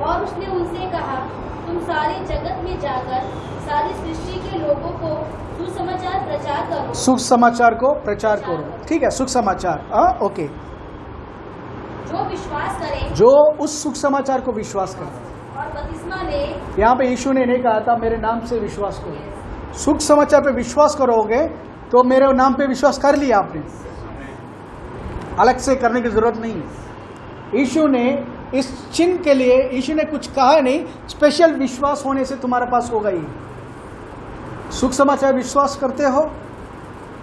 और उसने उनसे कहा, तुम सारे जगत में जाकर सारी सृष्टि के लोगों को सुसमाचार प्रचार करो। सुसमाचार को प्रचार करो, ठीक है। सुसमाचार, ओके। जो उस सुख समाचार को विश्वास करे और बपतिस्मा ले। यहाँ पे यीशु ने नहीं कहा था मेरे नाम से विश्वास करो। सुख समाचार पे विश्वास करोगे तो मेरे नाम पे विश्वास कर लिया आपने, अलग से करने की जरूरत नहीं है। यीशु ने इस चिन्ह के लिए यीशु ने कुछ कहा नहीं, स्पेशल विश्वास होने से तुम्हारे पास होगा ही। सुख समाचार विश्वास करते हो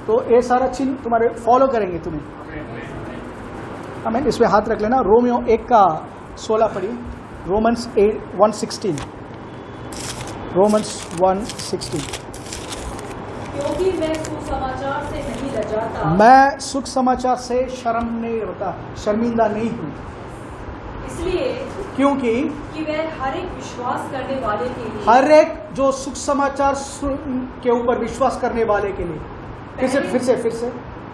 तो ये सारा चिन्ह तुम्हारे फॉलो करेंगे तुम्हें। आमीन। इसमें हाथ रख लेना। रोमियो 1:16 पढ़िए। रोमन्स 1:16। रोमन्स 1:16। क्योंकि मैं सुसमाचार से नहीं लजाता। मैं सुख समाचार से शर्मिंदा नहीं हूँ, इसलिए क्योंकि कि वह हर एक विश्वास करने वाले के लिए, हर एक जो सुख समाचार के ऊपर विश्वास करने वाले के लिए, फिर से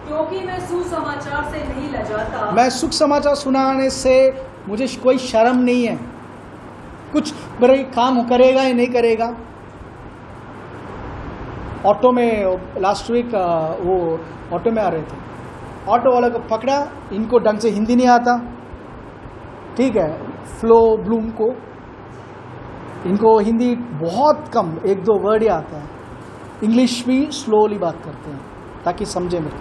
क्योंकि मैं सुसमाचार से नहीं लजाता। मैं सुख समाचार सुनाने से मुझे कोई शर्म नहीं है। कुछ बड़े काम करेगा या नहीं करेगा। ऑटो में लास्ट वीक वो ऑटो में आ रहे थे, ऑटो वाला को पकड़ा, इनको ढंग से हिंदी नहीं आता, ठीक है। फ्लो ब्लूम को इनको हिंदी बहुत कम, 1-2 वर्ड ही आता है। इंग्लिश भी स्लोली बात करते हैं ताकि समझे मेरे।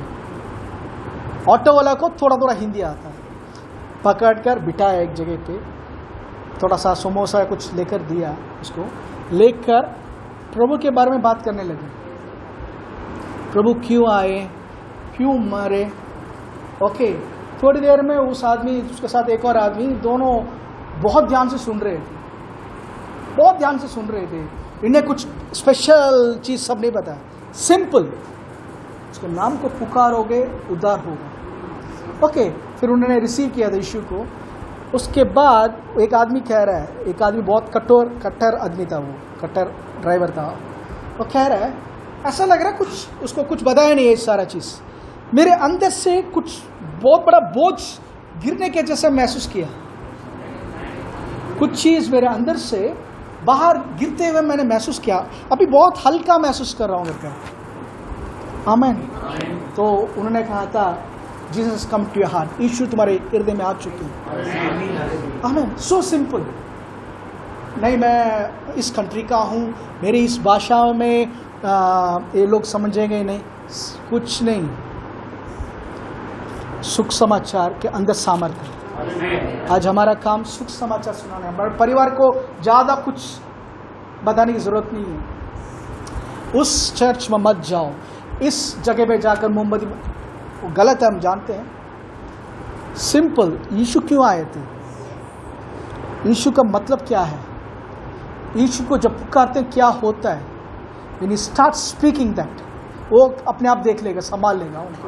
ऑटो वाला को थोड़ा हिंदी आता है। पकड़ कर बिठाया एक जगह पे, थोड़ा सा समोसा कुछ लेकर दिया उसको, लेकर प्रभु के बारे में बात करने लगे। प्रभु क्यों आए, क्यों मरे। ओके, थोड़ी देर में उस आदमी, उसके साथ एक और आदमी, दोनों बहुत ध्यान से सुन रहे थे, इन्हें कुछ स्पेशल चीज सब नहीं पता, सिंपल उसके नाम को पुकारोगे उद्धार होगा। ओके, फिर उन्होंने रिसीव किया था यीशु को। उसके बाद एक आदमी कह रहा है, एक आदमी बहुत कट्टर आदमी था, वो कट्टर ड्राइवर था, वो कह रहा है ऐसा लग रहा है कुछ उसको कुछ बताया नहीं है सारा चीज़, मेरे अंदर से कुछ बहुत बड़ा बोझ गिरने के जैसा महसूस किया, कुछ चीज़ मेरे अंदर से बाहर गिरते हुए मैंने महसूस किया, अभी बहुत हल्का महसूस कर रहा हूँ मेरे को। आमीन। तो उन्होंने कहा था Jesus come to your heart, Yeshu तुम्हारे हृदय में आ चुके हैं। आमीन। So simple. नहीं मैं इस कंट्री का हूँ, मेरी इस भाषा में ये लोग समझेंगे नहीं, कुछ नहीं। सुख समाचार के अंदर सामर्थ्य है। आज हमारा काम सुख समाचार सुनाना है। हमारे परिवार को ज़्यादा कुछ बताने की ज़रूरत नहीं है। उस चर्च में मत जाओ, इस जगह पे जाकर मोमबत्ती, वो गलत है, हम जानते हैं। सिंपल, यीशु क्यों आए थे? यीशु का मतलब क्या है? यीशु को जब पुकारते हैं क्या होता है? When you start speaking that, वो अपने आप देख लेगा, संभाल लेगा उनको।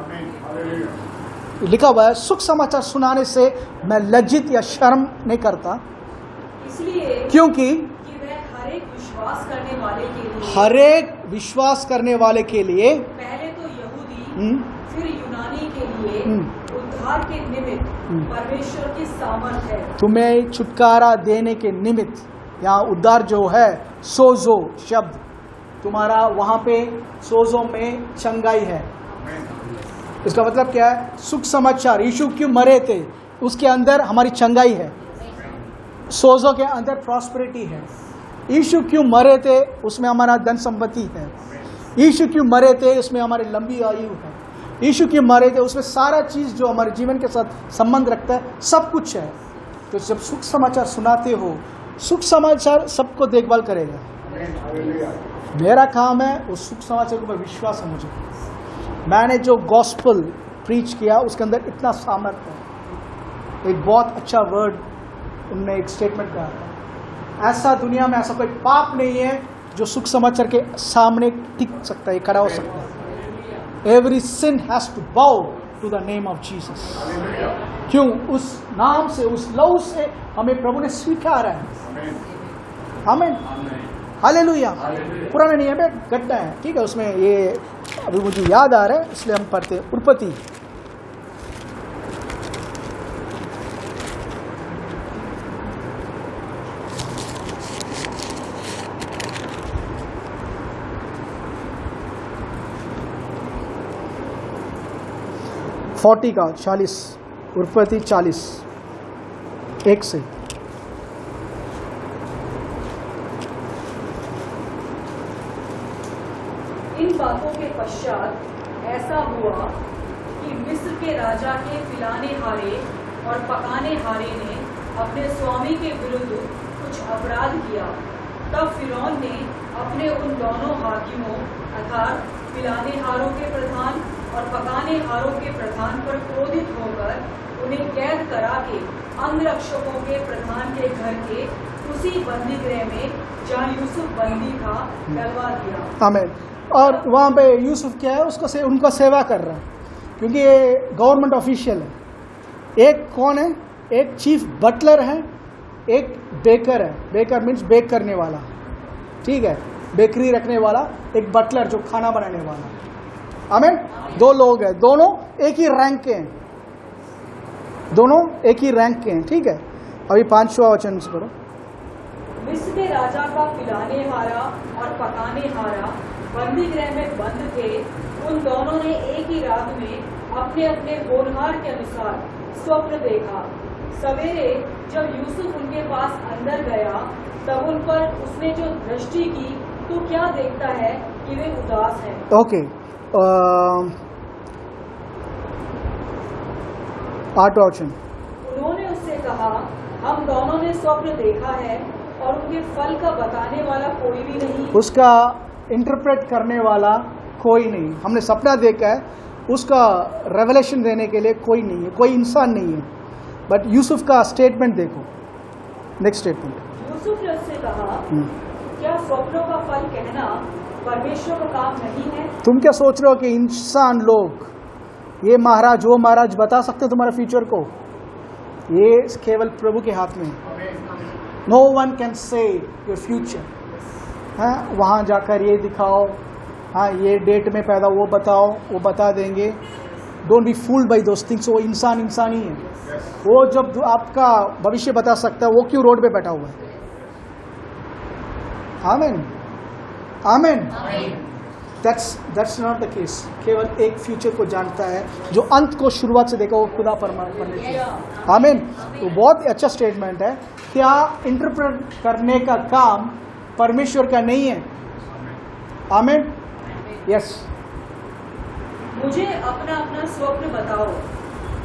लिखा हुआ है सुख समाचार सुनाने से मैं लज्जित या शर्म नहीं करता, इसलिए क्योंकि कि वह हर एक विश्वास करने वाले के लिए, हर एक विश्वास करने वाले के लिए, पहले तो यहूदी फिर यूनानी के लिए उद्धार के निमित्त परमेश्वर की सामर्थ है। तुम्हें छुटकारा देने के निमित्त, यहाँ उद्धार जो है सोजो शब्द तुम्हारा, वहाँ पे सोजो में चंगाई है। इसका मतलब क्या है? सुख समाचार, यीशु क्यों मरे थे, उसके अंदर हमारी चंगाई है। सोजो के अंदर प्रॉस्पेरिटी है। यीशु क्यों मरे थे, उसमें हमारा धन संपत्ति है। यीशु क्यों मरे थे, उसमें हमारी लंबी आयु है। यीशु क्यों मरे थे, उसमें सारा चीज़ जो हमारे जीवन के साथ संबंध रखता है, सब कुछ है। तो जब सुख समाचार सुनाते हो, सुख समाचार सबको देखभाल करेगा। मेरा काम है उस सुख समाचार के ऊपर विश्वास है। मुझे, मैंने जो गॉस्पल प्रीच किया उसके अंदर इतना सामर्थ्य है। एक बहुत अच्छा वर्ड उनने एक स्टेटमेंट कहा, ऐसा दुनिया में ऐसा कोई पाप नहीं है जो सुख समाचार के सामने टिक सकता है, खड़ा हो सकता है। Every sin has to bow to the name of Jesus. क्यों? उस नाम से, उस लहू से हमें प्रभु ने स्वीकारा है। आमीन, हालेलुया। पुराने नियम में गड्ढा है, ठीक है, उसमें ये अभी मुझे याद आ रहा है, इसलिए हम पढ़ते हैं। उत्पत्ति 40 का 40, उत्पत्ति 40 1 से। इन बातों के पश्चात ऐसा हुआ कि मिस्र के राजा के पिलाने हारे और पकाने हारे ने अपने स्वामी के विरुद्ध कुछ अपराध किया। तब फिरौन ने अपने उन दोनों हाकिमों अर्थात पिलाने हारों के प्रधान और पकाने हारों के प्रधान पर क्रोधित होकर उन्हें कैद करा के अंगरक्षकों के प्रधान के घर के उसी बंदी गृह में जहाँ यूसुफ बंदी था डलवा दिया। आमीन। और वहाँ पे यूसुफ क्या है, उसको उनका सेवा कर रहा है, क्योंकि ये गवर्नमेंट ऑफिशियल है। एक कौन है? एक चीफ बटलर है, एक बेकर है। बेकर मीन्स बेक करने वाला, ठीक है, बेकरी रखने वाला। एक बटलर जो खाना बनाने वाला। आमीन। 2 लोग हैं, दोनों एक ही रैंक के हैं, दोनों एक ही रैंक के हैं, ठीक है। अभी 5वां वचन से पढ़ो। मिस्र के राजा का पिलाने हारा और पकाने हारा बंदी गृह में बंद थे। उन दोनों ने एक ही रात में अपने अपने होनहार के अनुसार स्वप्न देखा। सवेरे जब यूसुफ उनके पास अंदर गया तब उन पर उसने जो दृष्टि की तो क्या देखता है कि वे उदास हैं। ओके, 8वां वचन। उन्होंने उससे कहा, हम दोनों ने स्वप्न देखा है और उनके फल का बताने वाला कोई भी नहीं। उसका इंटरप्रेट करने वाला कोई नहीं। हमने सपना देखा है, उसका रेवलेशन देने के लिए कोई नहीं है, कोई इंसान नहीं है। बट यूसुफ का स्टेटमेंट देखो, नेक्स्ट स्टेटमेंट। यूसुफ ने उससे कहा, क्या स्वप्नों का फल कहना परमेश्वर का काम नहीं है? तुम क्या सोच रहे हो कि इंसान लोग, ये महाराज वो महाराज बता सकते तुम्हारे फ्यूचर को? ये केवल प्रभु के हाथ में है। No one can say your future. हाँ, वहाँ जाकर ये दिखाओ, हाँ ये डेट में पैदा, वो बताओ, वो बता देंगे। Don't be fooled by those things. वो इंसान ही है। वो जब आपका भविष्य बता सकता है, वो क्यों रोड पे बैठा हुआ है? आमीन, आमीन। That's not the case। केवल एक फ्यूचर को जानता है, जो अंत को शुरुआत से देखा, वो खुदा परमेश्वर। आमीन। तो बहुत अच्छा स्टेटमेंट है। क्या इंटरप्रेट करने का काम परमेश्वर का नहीं है? आमीन। यस। मुझे अपना अपना स्वप्न बताओ।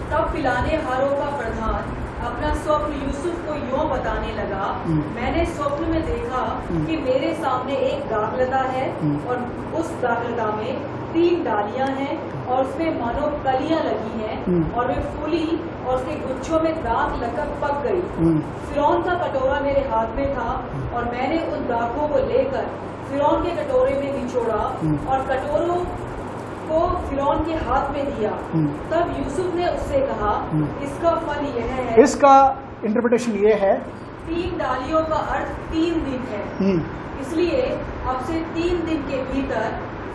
तब पिलाने हारों का प्रधान अपना स्वप्न यूसुफ को यूं बताने लगा, मैंने स्वप्न में देखा कि मेरे सामने एक दाखलता है और उस दाखलता में 3 डालियां हैं और उसमें मानो कलियां लगी हैं और वे फूली और उसके गुच्छों में दाख लगकर पक गई। फिरौन का कटोरा मेरे हाथ में था और मैंने उन दाखों को लेकर फिरौन के कटोरे में निचोड़ा और कटोरों को फिरौन के हाथ में दिया। तब यूसुफ ने उससे कहा, इसका फल यह है। इसका इंटरप्रिटेशन ये है, 3 डालियों का अर्थ 3 दिन है। इसलिए अब से 3 दिन के भीतर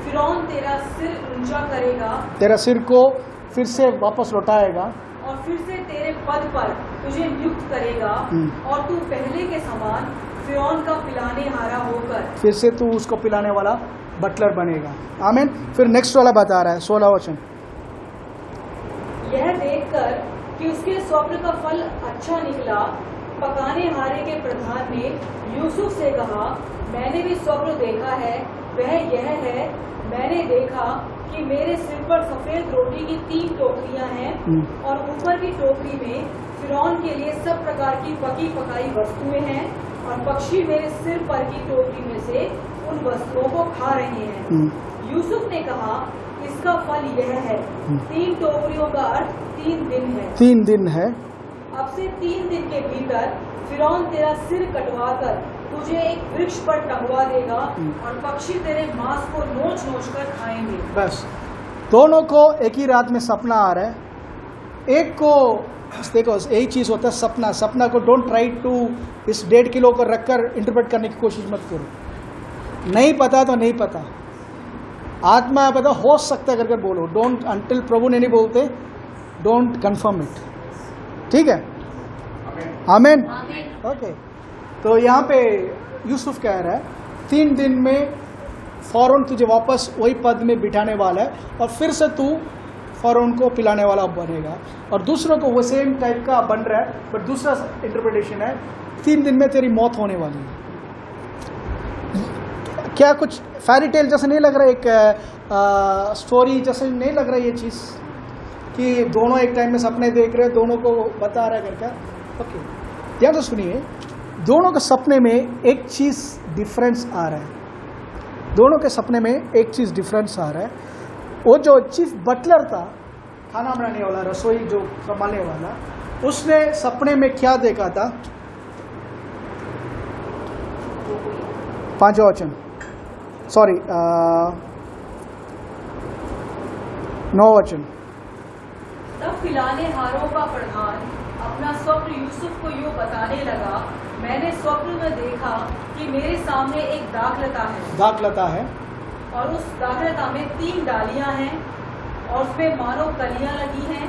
फिरौन तेरा सिर ऊंचा करेगा, तेरा सिर को फिर से वापस लौटाएगा और फिर से तेरे पद पर तुझे नियुक्त करेगा और तू पहले के समान फिरौन का पिलाने हारा होकर फिर से तू उसको पिलाने वाला बटलर बनेगा। आमीन। फिर नेक्स्ट वाला बता रहा है 16वां वचन। यह देखकर कि उसके स्वप्न का फल अच्छा निकला, पकाने हारे के प्रधान ने यूसुफ से कहा, मैंने भी स्वप्न देखा है, वह यह है, मैंने देखा कि मेरे सिर पर सफेद रोटी की 3 टोकरियां हैं और ऊपर की टोकरी में फिरौन के लिए सब प्रकार की पकी पकाई वस्तुएं हैं और पक्षी मेरे सिर पर की टोकरी में से उन वस्तुओं को खा रहे हैं। यूसुफ ने कहा, इसका फल यह है, 3 टोकरियों का अर्थ 3 दिन है। 3 दिन है। अब से 3 दिन के भीतर फिरौन तेरा सिर कटवाकर तुझे एक वृक्ष पर टंगवा देगा और पक्षी तेरे मांस को नोच नोच कर खाएंगे। बस दोनों को एक ही रात में सपना आ रहा है। एक को देखो यही चीज होता है, सपना। सपना को डोंट ट्राई टू इस 1.5 किलो को रखकर इंटरप्रेट करने की कोशिश मत करो। नहीं पता तो नहीं पता, आत्मा पता हो सकता है करके बोलो। डोंट अंटिल प्रभु ने नहीं बोलते, डोंट कंफर्म इट। ठीक है, आमीन। ओके, तो यहाँ पे यूसुफ कह रहा है 3 दिन में फौरन तुझे वापस वही पद में बिठाने वाला है और फिर से तू फौरन को पिलाने वाला बनेगा। और दूसरों को वो सेम टाइप का बन रहा है, बट दूसरा इंटरप्रिटेशन है 3 दिन में तेरी मौत होने वाली है। क्या कुछ फेरी टेल जैसे नहीं लग रहा है? एक स्टोरी जैसे नहीं लग रहा है ये चीज़ कि दोनों एक टाइम में सपने देख रहे हैं, दोनों को बता रहा है करके? ओके, ध्यान से सुनिए, दोनों के सपने में एक चीज़ डिफरेंस आ रहा है। दोनों के सपने में एक चीज़ डिफरेंस आ रहा है। वो जो चीफ बटलर था, खाना बनाने वाला, रसोई जो संभालने वाला, उसने सपने में क्या देखा था? 5वां वचन, सॉरी 9वां वचन। तब पिलाने हारों का प्रधान अपना स्वप्न यूसुफ को यूं बताने लगा, मैंने स्वप्न में देखा कि मेरे सामने एक दाखलता है। दाखलता है और उस दाखलता में 3 डालियां हैं और उसमें मानो कलियां लगी हैं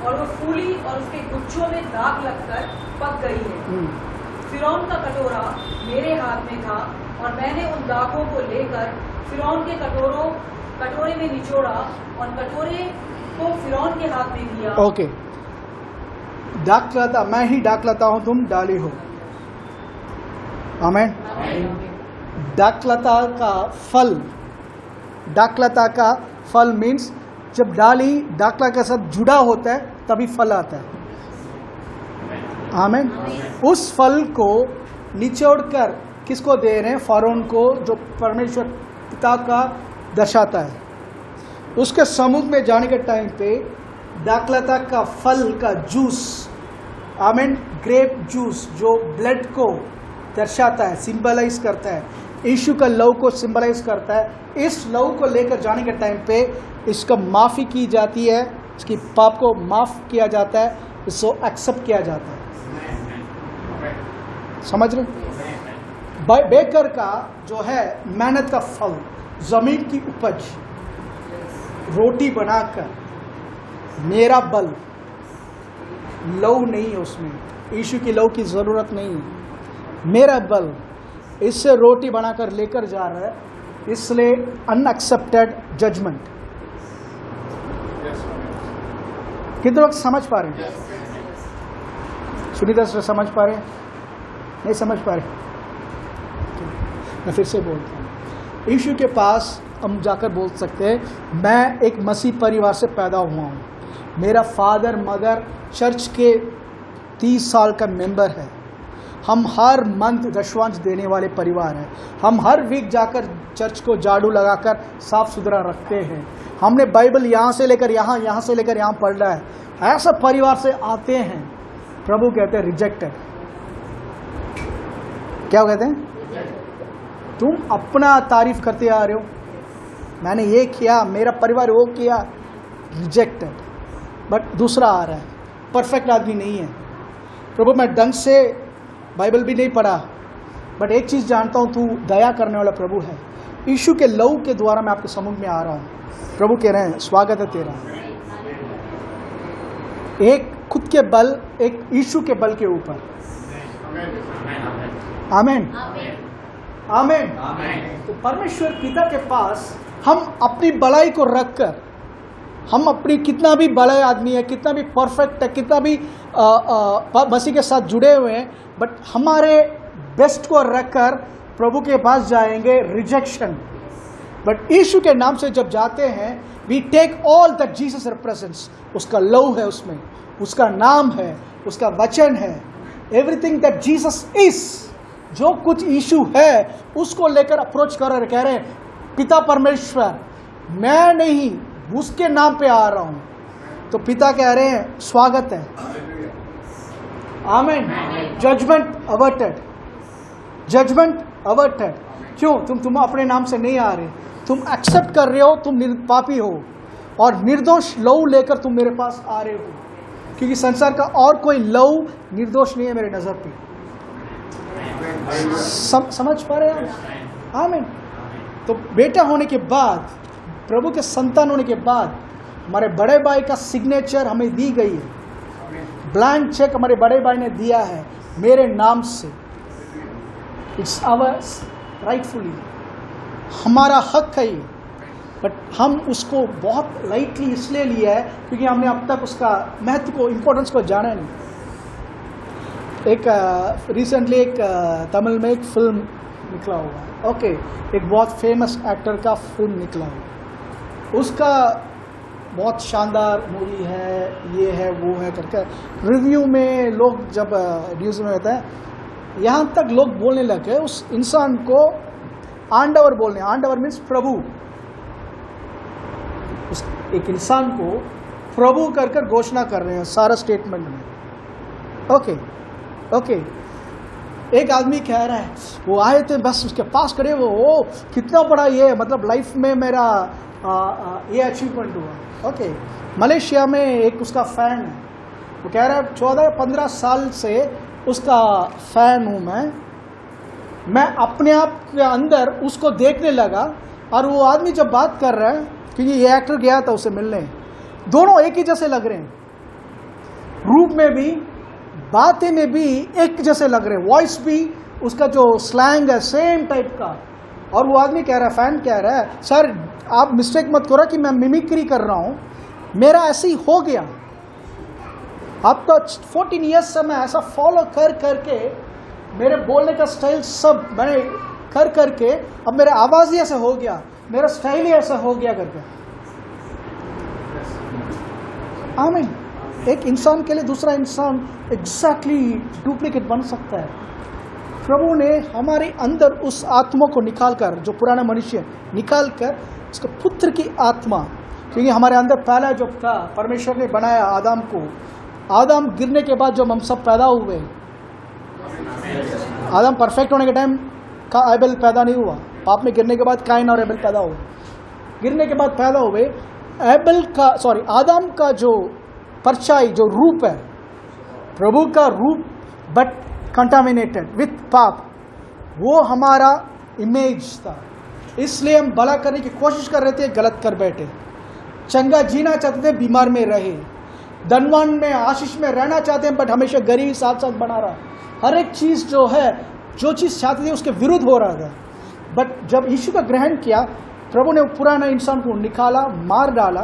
और वो फूली और उसके गुच्छों में दाग लगकर पक गई है। फिरौन का कटोरा मेरे हाथ में था और मैंने उन दागों को लेकर फिरौन के कटोरे में निचोड़ा और कटोरे को फिरौन के हाथ में दिया। ओके, दाखलता, मैं ही दाखलता हूं, तुम डाली हो। आमीन। दाखलता का फल, दाखलता का फल मीन्स जब डाली दाखला के साथ जुड़ा होता है तभी फल आता है। आमीन। उस फल को निचोड़कर किसको दे रहे हैं? फौरन को, जो परमेश्वर पिता का दर्शाता है। उसके समुद्र में जाने के टाइम पे दाखलता का फल का जूस, आमीन, ग्रेप जूस, जो ब्लड को दर्शाता है, सिंबलाइज करता है, यीशु का लव को सिंबलाइज करता है। इस लव को लेकर जाने के टाइम पे इसका माफ़ी की जाती है, इसकी पाप को माफ़ किया जाता है, इसको एक्सेप्ट किया जाता है। समझ रहे? बेकर का जो है मेहनत का फल, जमीन की उपज, रोटी बनाकर, मेरा बल, लव नहीं है उसमें, यीशु की लव की ज़रूरत नहीं है, मेरा बल, इससे रोटी बनाकर लेकर जा रहा है, इसलिए अनएक्सेप्टेड जजमेंट। कितने लोग समझ पा रहे हैं? सुनीता से समझ पा रहे हैं? नहीं समझ पा रहे? मैं फिर से बोलता हूँ, यीशु के पास हम जाकर बोल सकते हैं मैं एक मसीह परिवार से पैदा हुआ हूँ, मेरा फादर मदर चर्च के 30 साल का मेंबर है, हम हर मंथ दशवांश देने वाले परिवार हैं, हम हर वीक जाकर चर्च को झाड़ू लगाकर साफ सुथरा रखते हैं, हमने बाइबल यहाँ से लेकर यहाँ से लेकर यहाँ पढ़ रहा है। ऐसा परिवार से आते हैं। प्रभु कहते हैं रिजेक्टेड। क्या कहते हैं? तुम अपना तारीफ करते आ रहे हो, मैंने ये किया, मेरा परिवार वो किया, रिजेक्टेड। बट दूसरा आ रहा है, परफेक्ट आदमी नहीं है। प्रभु मैं ढंग से बाइबल भी नहीं पढ़ा, बट एक चीज़ जानता हूँ, तू दया करने वाला प्रभु है। यीशु के लहू के द्वारा मैं आपके सम्मुख में आ रहा हूँ। प्रभु कह रहे हैं स्वागत है तेरा। एक खुद के बल, एक यीशु के बल के ऊपर। आमीन आमीन। तो परमेश्वर पिता के पास हम अपनी बड़ाई को रखकर, हम अपनी कितना भी बड़ा आदमी है, कितना भी परफेक्ट है, कितना भी मसीह के साथ जुड़े हुए हैं, बट हमारे बेस्ट को रखकर प्रभु के पास जाएंगे रिजेक्शन। बट यीशु के नाम से जब जाते हैं, we take all that Jesus represents. उसका लव है उसमें, उसका नाम है, उसका वचन है, एवरीथिंग दैट जीसस इज, जो कुछ यीशु है उसको लेकर अप्रोच कर रहे, कह रहे हैं पिता परमेश्वर मैं नहीं, उसके नाम पे आ रहा हूं। तो पिता कह रहे हैं स्वागत है। आमीन। Judgment averted, judgment averted. क्यों? तुम अपने नाम से नहीं आ रहे, तुम एक्सेप्ट कर रहे हो, तुम पापी हो और निर्दोष लहू लेकर तुम मेरे पास आ रहे हो, क्योंकि संसार का और कोई लहू निर्दोष नहीं है मेरे नजर पे। समझ पा रहे हैं? आमीन। तो बेटा होने के बाद, प्रभु के संतान होने के बाद, हमारे बड़े भाई का सिग्नेचर हमें दी गई है, ब्लैंक चेक हमारे बड़े भाई ने दिया है मेरे नाम से। इट्स आवर्स राइटफुली, हमारा हक है ये। बट हम उसको बहुत लाइटली इसलिए लिया है क्योंकि हमने अब तक उसका महत्व को, इम्पोर्टेंस को जाना नहीं। एक रिसेंटली एक तमिल में एक फिल्म निकला हुआ, ओके, एक बहुत फेमस एक्टर का फिल्म निकला हुआ, उसका बहुत शानदार मूवी है, ये है वो है करके रिव्यू में लोग जब न्यूज़ में होता है, यहाँ तक लोग बोलने लगे उस इंसान को आंडवर बोलने। आंडवर मीन्स प्रभु। उस एक इंसान को प्रभु कर कर घोषणा कर रहे हैं सारा स्टेटमेंट में। Okay okay. एक आदमी कह रहा है वो आए थे, बस उसके पास खड़े वो कितना बड़ा ये, मतलब लाइफ में मेरा ये अचीवमेंट हुआ। ओके। मलेशिया में एक उसका फैन है, वो कह रहा है 14-15 साल से उसका फैन हूँ मैं अपने आप के अंदर उसको देखने लगा। और वो आदमी जब बात कर रहा है, क्योंकि ये एक्टर गया था उसे मिलने, दोनों एक ही जैसे लग रहे हैं, रूप में भी, बातें में भी एक जैसे लग रहे हैं, वॉइस भी, उसका जो स्लैंग है सेम टाइप का। और वो आदमी कह रहा है, फैन कह रहा है, सर आप मिस्टेक मत करो कि मैं मिमिक्री कर रहा हूँ, मेरा ऐसे ही हो गया। अब तो 14 ईयर्स से मैं ऐसा फॉलो कर करके, मेरे बोलने का स्टाइल सब मैंने कर करके, अब मेरा आवाज़ ही ऐसा हो गया, मेरा स्टाइल ही ऐसा हो गया करके। आमीन। एक इंसान के लिए दूसरा इंसान एग्जैक्टली डुप्लीकेट बन सकता है। प्रभु ने हमारे अंदर उस आत्मा को निकालकर, जो पुराना मनुष्य निकालकर, उसको पुत्र की आत्मा, क्योंकि हमारे अंदर पहला जो था, परमेश्वर ने बनाया आदम को, आदम गिरने के बाद जो हम सब पैदा हुए, आदम परफेक्ट होने के टाइम का एबेल पैदा नहीं हुआ, पाप में गिरने के बाद काइन और एबेल पैदा हुए। गिरने के बाद पैदा हुए एबेल का, सॉरी, आदम का जो परछाई, जो रूप है, प्रभु का रूप, बट कंटामिनेटेड विथ पाप, वो हमारा इमेज था। इसलिए हम भला करने की कोशिश कर रहे थे, गलत कर बैठे। चंगा जीना चाहते थे, बीमार में रहे। धनवान में, आशीष में रहना चाहते हैं, बट हमेशा गरीबी साथ साथ बना रहा। हर एक चीज़ जो है, जो चीज़ चाहते थे उसके विरुद्ध हो रहा था। बट जब यीशु का ग्रहण किया, प्रभु ने पुराना इंसान को निकाला, मार डाला,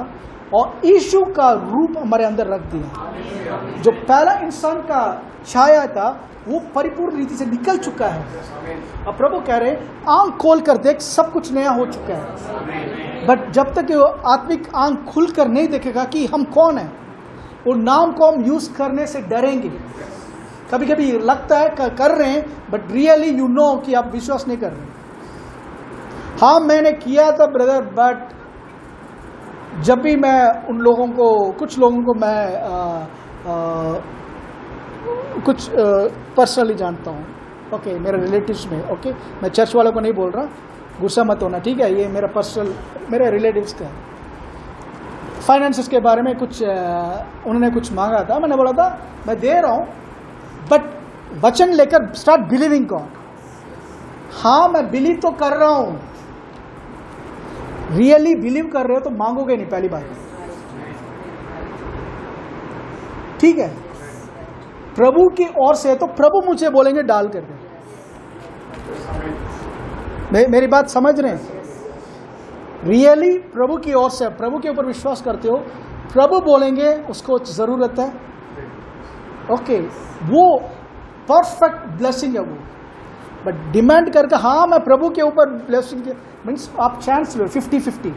और यीशु का रूप हमारे अंदर रख दिया। जो पहला इंसान का छाया था वो परिपूर्ण रीति से निकल चुका है। अब प्रभु कह रहे आंख खोल कर देख, सब कुछ नया हो चुका है। बट जब तक वो आत्मिक आंख खुल कर नहीं देखेगा कि हम कौन है, वो नाम को हम यूज करने से डरेंगे। कभी कभी लगता है कर रहे हैं, बट रियली यू नो कि आप विश्वास नहीं कर रहे। हाँ मैंने किया था ब्रदर, बट जब भी मैं उन लोगों को, कुछ लोगों को मैं कुछ पर्सनली जानता हूँ, ओके, मेरे रिलेटिव्स में, ओके, मैं चर्च वालों को नहीं बोल रहा, गुस्सा मत होना, ठीक है, ये मेरा पर्सनल, मेरे रिलेटिव्स का है। फाइनेंसेस के बारे में कुछ उन्होंने कुछ मांगा था, मैंने बोला था मैं दे रहा हूँ, बट वचन लेकर स्टार्ट बिलीविंग गॉड। हाँ मैं बिलीव तो कर रहा हूँ, रियली बिलीव कर रहे हो तो मांगोगे नहीं, पहली बात, ठीक है। प्रभु की ओर से तो प्रभु मुझे बोलेंगे डाल कर दे। मेरी बात समझ रहे हैं? रियली प्रभु की ओर से, प्रभु के ऊपर विश्वास करते हो, प्रभु बोलेंगे उसको जरूरत है, ओके, वो परफेक्ट ब्लेसिंग है वो। बट डिमांड करके हाँ मैं प्रभु के ऊपर ब्लेसिंग मीन्स आप चांस लो 50-50,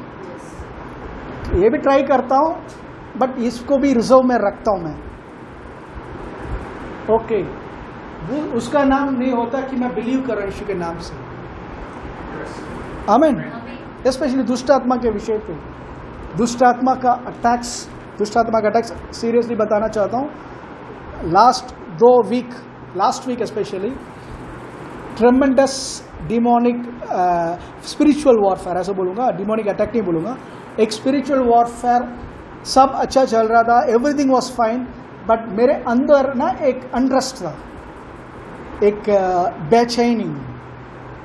ये भी ट्राई करता हूँ बट इसको भी रिजर्व में रखता हूँ मैं, ओके। वो उसका नाम नहीं होता कि मैं बिलीव कर रहा हूँ यीशु के नाम से, आमीन। स्पेशली दुष्ट आत्मा के विषय पे, दुष्ट आत्मा का अटैक्स सीरियसली बताना चाहता हूँ। Last week specially tremendous demonic spiritual warfare, ऐसा बोलूँगा, डिमोनिक अटैक नहीं बोलूँगा, एक स्पिरिचुअल वॉरफेयर। सब अच्छा चल रहा था, एवरीथिंग वाज फाइन, बट मेरे अंदर ना एक अनरेस्ट था, एक बेचैनी,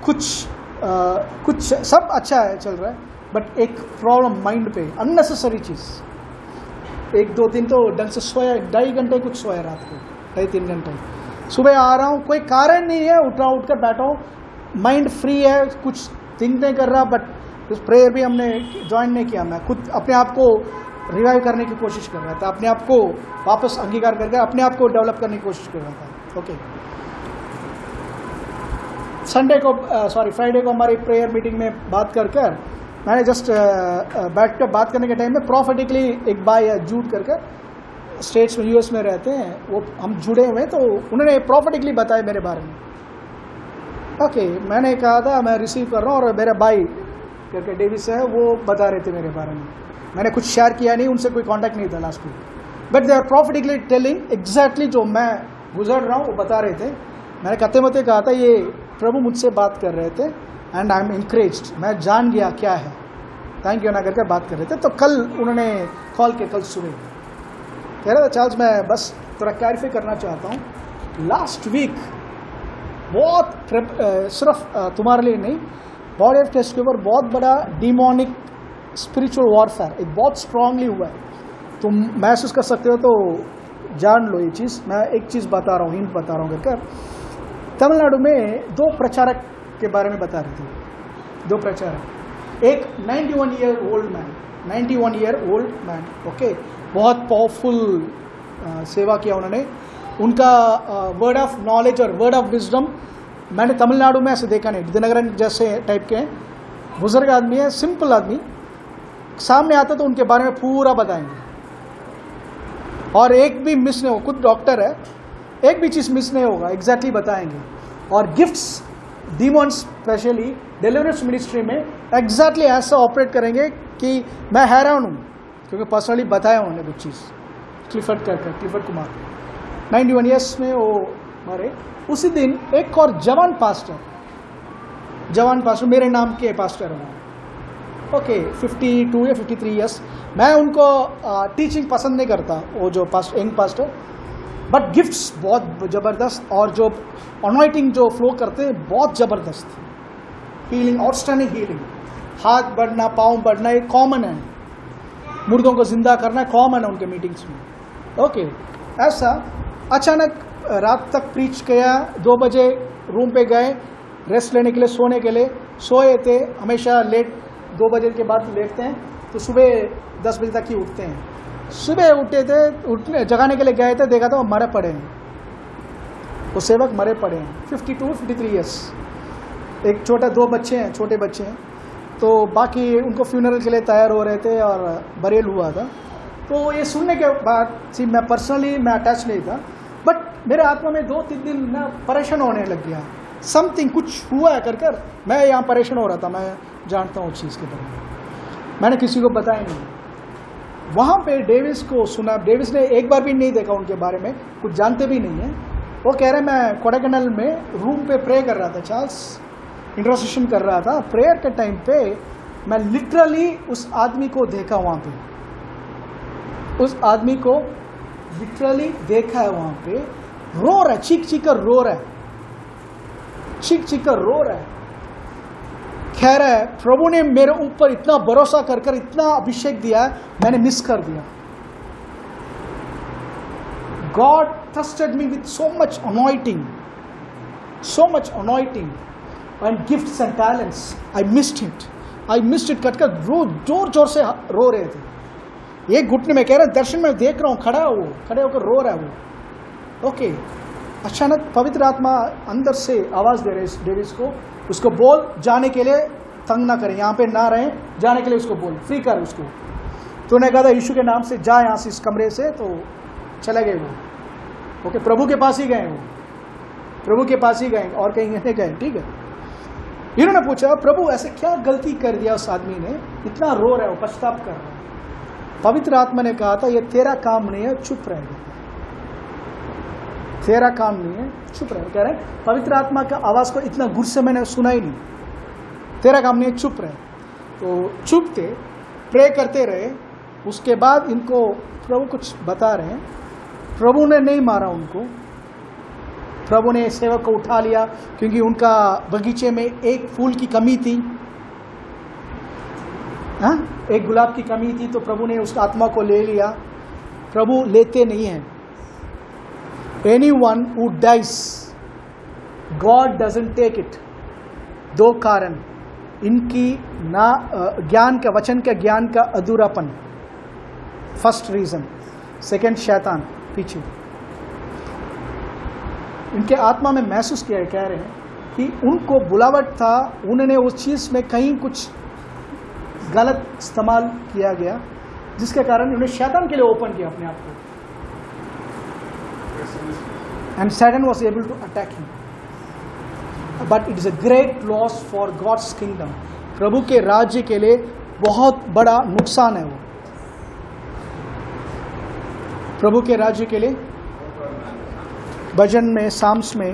कुछ सब अच्छा है, चल रहा है, बट एक प्रॉब्लम माइंड पे, अननेसेसरी चीज़। 1-2 दिन तो ढंग से सोया, 2.5 घंटे कुछ सोया रात को, 2.5-3 घंटे। सुबह आ रहा हूँ, कोई कारण नहीं है, उठकर बैठा हूँ, माइंड फ्री है, कुछ थिंक नहीं कर रहा, बट उस प्रेयर भी हमने ज्वाइन नहीं किया। मैं खुद अपने आप को रिवाइव करने की कोशिश कर रहा था, अपने आप को वापस अंगीकार करके अपने आप को डेवलप करने की कोशिश कर रहा था, ओके। फ्राइडे को हमारी प्रेयर मीटिंग में बात कर मैंने जस्ट बैठ कर बात करने के टाइम में प्रॉफिटिकली एक बाय जूट कर स्टेट्स में, यूएस में रहते हैं वो, हम जुड़े हुए, तो उन्होंने प्रॉफिटिकली बताया मेरे बारे में, ओके। मैंने कहा था मैं रिसीव कर रहा हूँ, और मेरा भाई करके डेविस है, वो बता रहे थे मेरे बारे में। मैंने कुछ शेयर किया नहीं, उनसे कोई कांटेक्ट नहीं था last week, but they are prophetically telling exactly जो मैं गुजर रहा हूँ वो बता रहे थे। मैंने कहते मते कहा था ये प्रभु मुझसे बात कर रहे थे, एंड आई एम इंकरेज्ड, मैं जान गया क्या है, थैंक यू ना करके बात कर रहे थे। तो कल उन्होंने कॉल किया, कल सुबह कह रहा था चार्ल्स मैं बस थोड़ा क्लैरिफाई करना चाहता हूँ, लास्ट वीक बहुत सिर्फ तुम्हारे लिए नहीं, बॉडी ऑफ क्राइस्ट के ऊपर बहुत बड़ा डिमोनिक स्पिरिचुअल वॉरफेयर एक बहुत स्ट्रांगली हुआ है, तुम महसूस कर सकते हो, तो जान लो ये चीज़। मैं एक चीज़ बता रहा हूँ, हिंट बता रहा हूँ कर। तमिलनाडु में 2 प्रचारक के बारे में बता रहे थे, 2 प्रचारक, एक 91 ईयर ओल्ड मैन, ओके, बहुत पावरफुल सेवा किया उन्होंने। उनका वर्ड ऑफ नॉलेज और वर्ड ऑफ विजडम मैंने तमिलनाडु में ऐसे देखा नहीं। विजयनगरम जैसे टाइप के बुजुर्ग आदमी है, सिंपल आदमी, सामने आता तो उनके बारे में पूरा बताएंगे, और एक भी मिस नहीं हो, खुद डॉक्टर है, एक भी चीज़ मिस नहीं होगा, एग्जैक्टली बताएंगे। और गिफ्ट्स, डीमॉन्स स्पेशली डिलीवरेंस मिनिस्ट्री में एग्जैक्टली ऐसा ऑपरेट करेंगे कि मैं हैरान हूँ, क्योंकि पर्सनली बताया उन्होंने कुछ चीज़। क्लिफर्ड कुमार 91 ईयर्स में वो मरे। उसी दिन एक और जवान पास्टर मेरे नाम के पास्टर हैं, ओके, 52 या 53 ईयर्स। मैं उनको टीचिंग पसंद नहीं करता, वो जो यंग पास्टर, बट गिफ्ट्स बहुत ज़बरदस्त, और जो अनॉइंटिंग जो फ्लो करते हैं बहुत ज़बरदस्त, हीलिंग, आउटस्टैंडिंग हीलिंग, हाथ बढ़ना, पाँव बढ़ना, ये कॉमन है, मुर्दों को जिंदा करना कॉमन है उनके मीटिंग्स में, ओके। ऐसा अचानक रात तक प्रीच किया, 2 बजे रूम पे गए रेस्ट लेने के लिए, सोने के लिए, सोए थे, हमेशा लेट 2 बजे के बाद लेटते हैं, तो सुबह 10 बजे तक ही उठते हैं। सुबह उठे थे, उठने जगाने के लिए गए थे, देखा था वो मरे पड़े हैं, वो सेवक मरे पड़े हैं, 52-53 ईयर्स। एक छोटा 2 बच्चे हैं, छोटे बच्चे हैं, तो बाकी उनको फ्यूनरल के लिए तैयार हो रहे थे और बरेल हुआ था। तो ये सुनने के बाद मैं पर्सनली अटैच नहीं था, बट मेरे आत्मा में 2-3 दिन ना परेशान होने लग गया, समथिंग कुछ हुआ है कर मैं यहाँ परेशान हो रहा था। मैं जानता हूँ उस चीज़ के बारे में, मैंने किसी को बताया नहीं। वहाँ पे डेविस को सुना, डेविस ने एक बार भी नहीं देखा उनके बारे में, कुछ जानते भी नहीं है। वो कह रहे मैं कोडाईकनाल में रूम पे प्रे कर रहा था, चार्ल्स इंटरसेशन कर रहा था। प्रेयर के टाइम पे मैं लिटरली उस आदमी को देखा, वहाँ पे उस आदमी को लिटरली देखा है। वहाँ पे रो रहा है, चीख कर रो रहा है, चीख कर रो रहा है। कह रहा है प्रभु ने मेरे ऊपर इतना भरोसा कर इतना अभिषेक दिया, मैंने मिस कर दिया। God trusted me with so much anointing and gifts and talents. I missed it कर जोर से रो रहे थे। एक घुटने में कह रहे दर्शन में देख रहा हूँ, खड़े होकर रो रहा है वो। ओके, अचानक पवित्र आत्मा अंदर से आवाज दे रहे डेविस को, उसको बोल जाने के लिए, तंग ना करें, यहाँ पे ना रहें, जाने के लिए उसको बोल, फ्री कर उसको। तो उन्हें कहा था यीशु के नाम से जा यहाँ से, इस कमरे से। तो चले गए वो। ओके, प्रभु के पास ही गए वो, प्रभु के पास ही गए और कहीं नहीं गए। ठीक है, इन्होंने पूछा प्रभु ऐसे क्या गलती कर दिया उस आदमी ने, इतना रो रहा है, वो पछताप कर रहा है। पवित्र आत्मा ने कहा था ये तेरा काम नहीं है, चुप रहेगा, तेरा काम नहीं है, चुप रहे। कह रहे पवित्र आत्मा का आवाज को इतना गुस्से मैंने सुना ही नहीं, तेरा काम नहीं है, चुप रहे। तो चुप थे, प्रे करते रहे। उसके बाद इनको प्रभु कुछ बता रहे हैं, प्रभु ने नहीं मारा उनको, प्रभु ने सेवक को उठा लिया, क्योंकि उनका बगीचे में एक फूल की कमी थी, हाँ, एक गुलाब की कमी थी, तो प्रभु ने उस आत्मा को ले लिया। प्रभु लेते नहीं हैं। Anyone who dies, God doesn't take it. 2 कारण, इनकी ना ज्ञान का, वचन का ज्ञान का अधूरापन, फर्स्ट रीजन। सेकंड, शैतान पीछे। इनके आत्मा में महसूस किया है, कह रहे हैं कि उनको बुलावट था, उन्होंने उस चीज में कहीं कुछ गलत इस्तेमाल किया गया, जिसके कारण उन्हें शैतान के लिए ओपन किया अपने आप को, and Satan was able to attack him. But it is a great loss for God's kingdom. प्रभु के राज्य के लिए बहुत बड़ा नुकसान है वो, प्रभु के राज्य के लिए। भजन में, साम्स में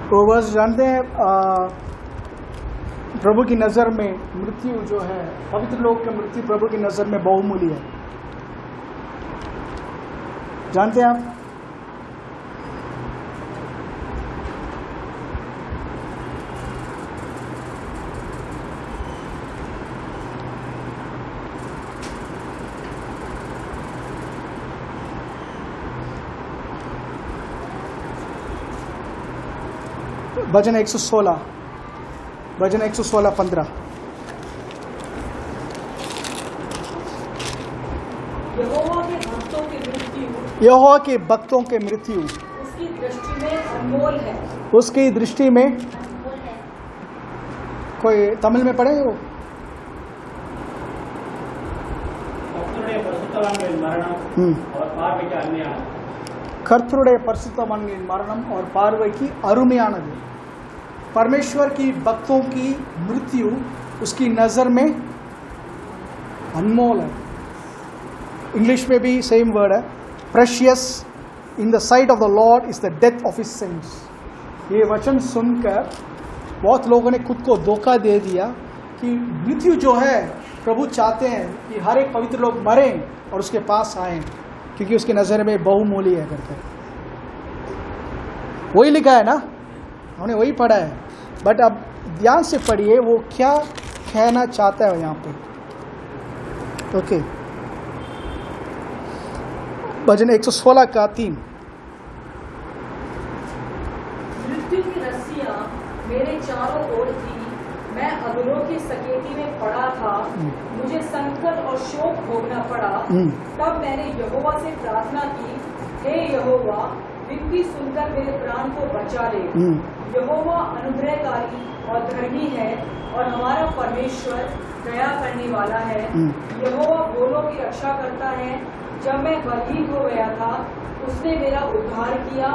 तो बस जानते हैं प्रभु की नज़र में मृत्यु जो है, पवित्र लोग की मृत्यु प्रभु की नज़र में बहुमूल्य है। जानते हैं आप? भजन 116, भजन 116:15। यहोवा के भक्तों के मृत्यु उसकी दृष्टि में अनमोल है, उसकी दृष्टि में। कोई तमिल में पढ़े वो? கர்த்தருடைய பரிசுத்தவான்களின் மரணம் और பார்வைக்கு அருமையானது। परमेश्वर की भक्तों की मृत्यु उसकी नज़र में अनमोल है। इंग्लिश में भी सेम वर्ड है, precious in the sight of the Lord is the death of his saints. ये वचन सुनकर बहुत लोगों ने खुद को धोखा दे दिया कि मृत्यु जो है प्रभु चाहते हैं कि हर एक पवित्र लोग मरें और उसके पास आएं, क्योंकि उसकी नज़र में बहुमूल्य है करके। वही लिखा है ना, हमने वही पढ़ा है, बट अब ध्यान से पढ़िए वो क्या कहना चाहता है यहाँ पे। ओके, भजन 116 का 3। मृत्यु की रस्सियां मेरे चारों ओर थी, मैं अधरों की सकेती में पड़ा था, मुझे संकट और शोक भोगना पड़ा। तब मैंने यहोवा से प्रार्थना की, हे यहोवा विनती सुनकर मेरे प्राण को बचा ले। यहोवा अनुग्रहकारी और धर्मी है और हमारा परमेश्वर दया करने वाला है। यहोवा भोलों की रक्षा करता है। जब मैं बलहीन हो गया था उसने मेरा उद्धार किया।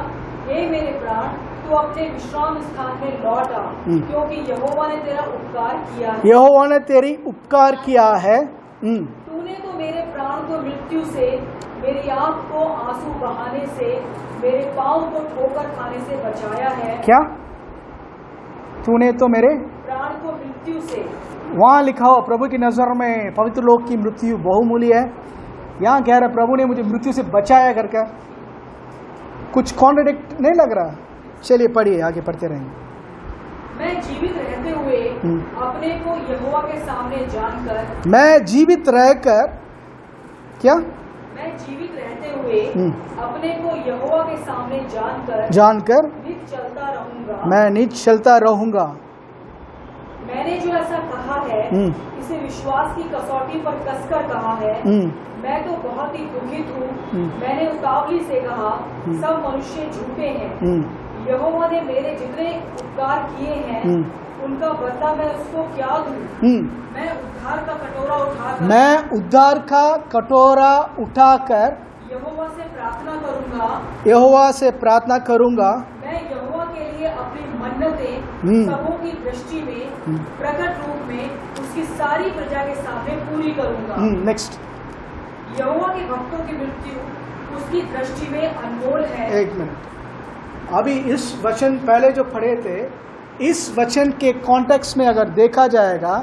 हे मेरे प्राण, तू अपने विश्राम स्थान में लौट आ, क्योंकि यहोवा ने तेरा उपकार किया है। यहोवा ने तेरी उपकार किया है। तूने तो मेरे प्राण को मृत्यु से, मेरी आँख को आंसू बहाने से, मेरे पाँव को ठोकर खाने से बचाया है। क्या? तूने तो मेरे प्राण को मृत्यु से। वहाँ लिखा हो प्रभु की नजर में पवित्र लोग की मृत्यु बहुमूल्य है। यहाँ कह रहा प्रभु ने मुझे मृत्यु से बचाया करके। कुछ कॉन्ट्रडिक्ट नहीं लग रहा? चलिए पढ़िए, आगे पढ़ते रहेंगे। मैं जीवित रहते हुए अपने को यहोवा के सामने जानकर, मैं जीवित रहकर क्या? मैं जीवित रहते हुए अपने को यहोवा के सामने जानकर नित चलता रहूंगा। मैं नित चलता रहूंगा। मैंने जो ऐसा कहा है इसे विश्वास की कसौटी पर कसकर कहा है। मैं तो बहुत ही दुखित हूँ। मैंने उतावली से कहा, सब मनुष्य झूठे हैं। यहोवा ने मेरे जितने उपकार किए हैं उनका बदला मैं उसको क्या दूं? मैं उद्धार का कटोरा उठाकर यहोवा से प्रार्थना करूंगा। मैं यहोवा के लिए अपनी मन्नतें सबों की दृष्टि में प्रकट रूप में उसकी सारी प्रजा के सामने पूरी करूंगा। नेक्स्ट, यहोवा के भक्तों की मृत्यु उसकी दृष्टि में अनमोल है। एक मिनट, अभी इस वचन पहले जो पढ़े थे, इस वचन के कॉन्टेक्स्ट में अगर देखा जाएगा,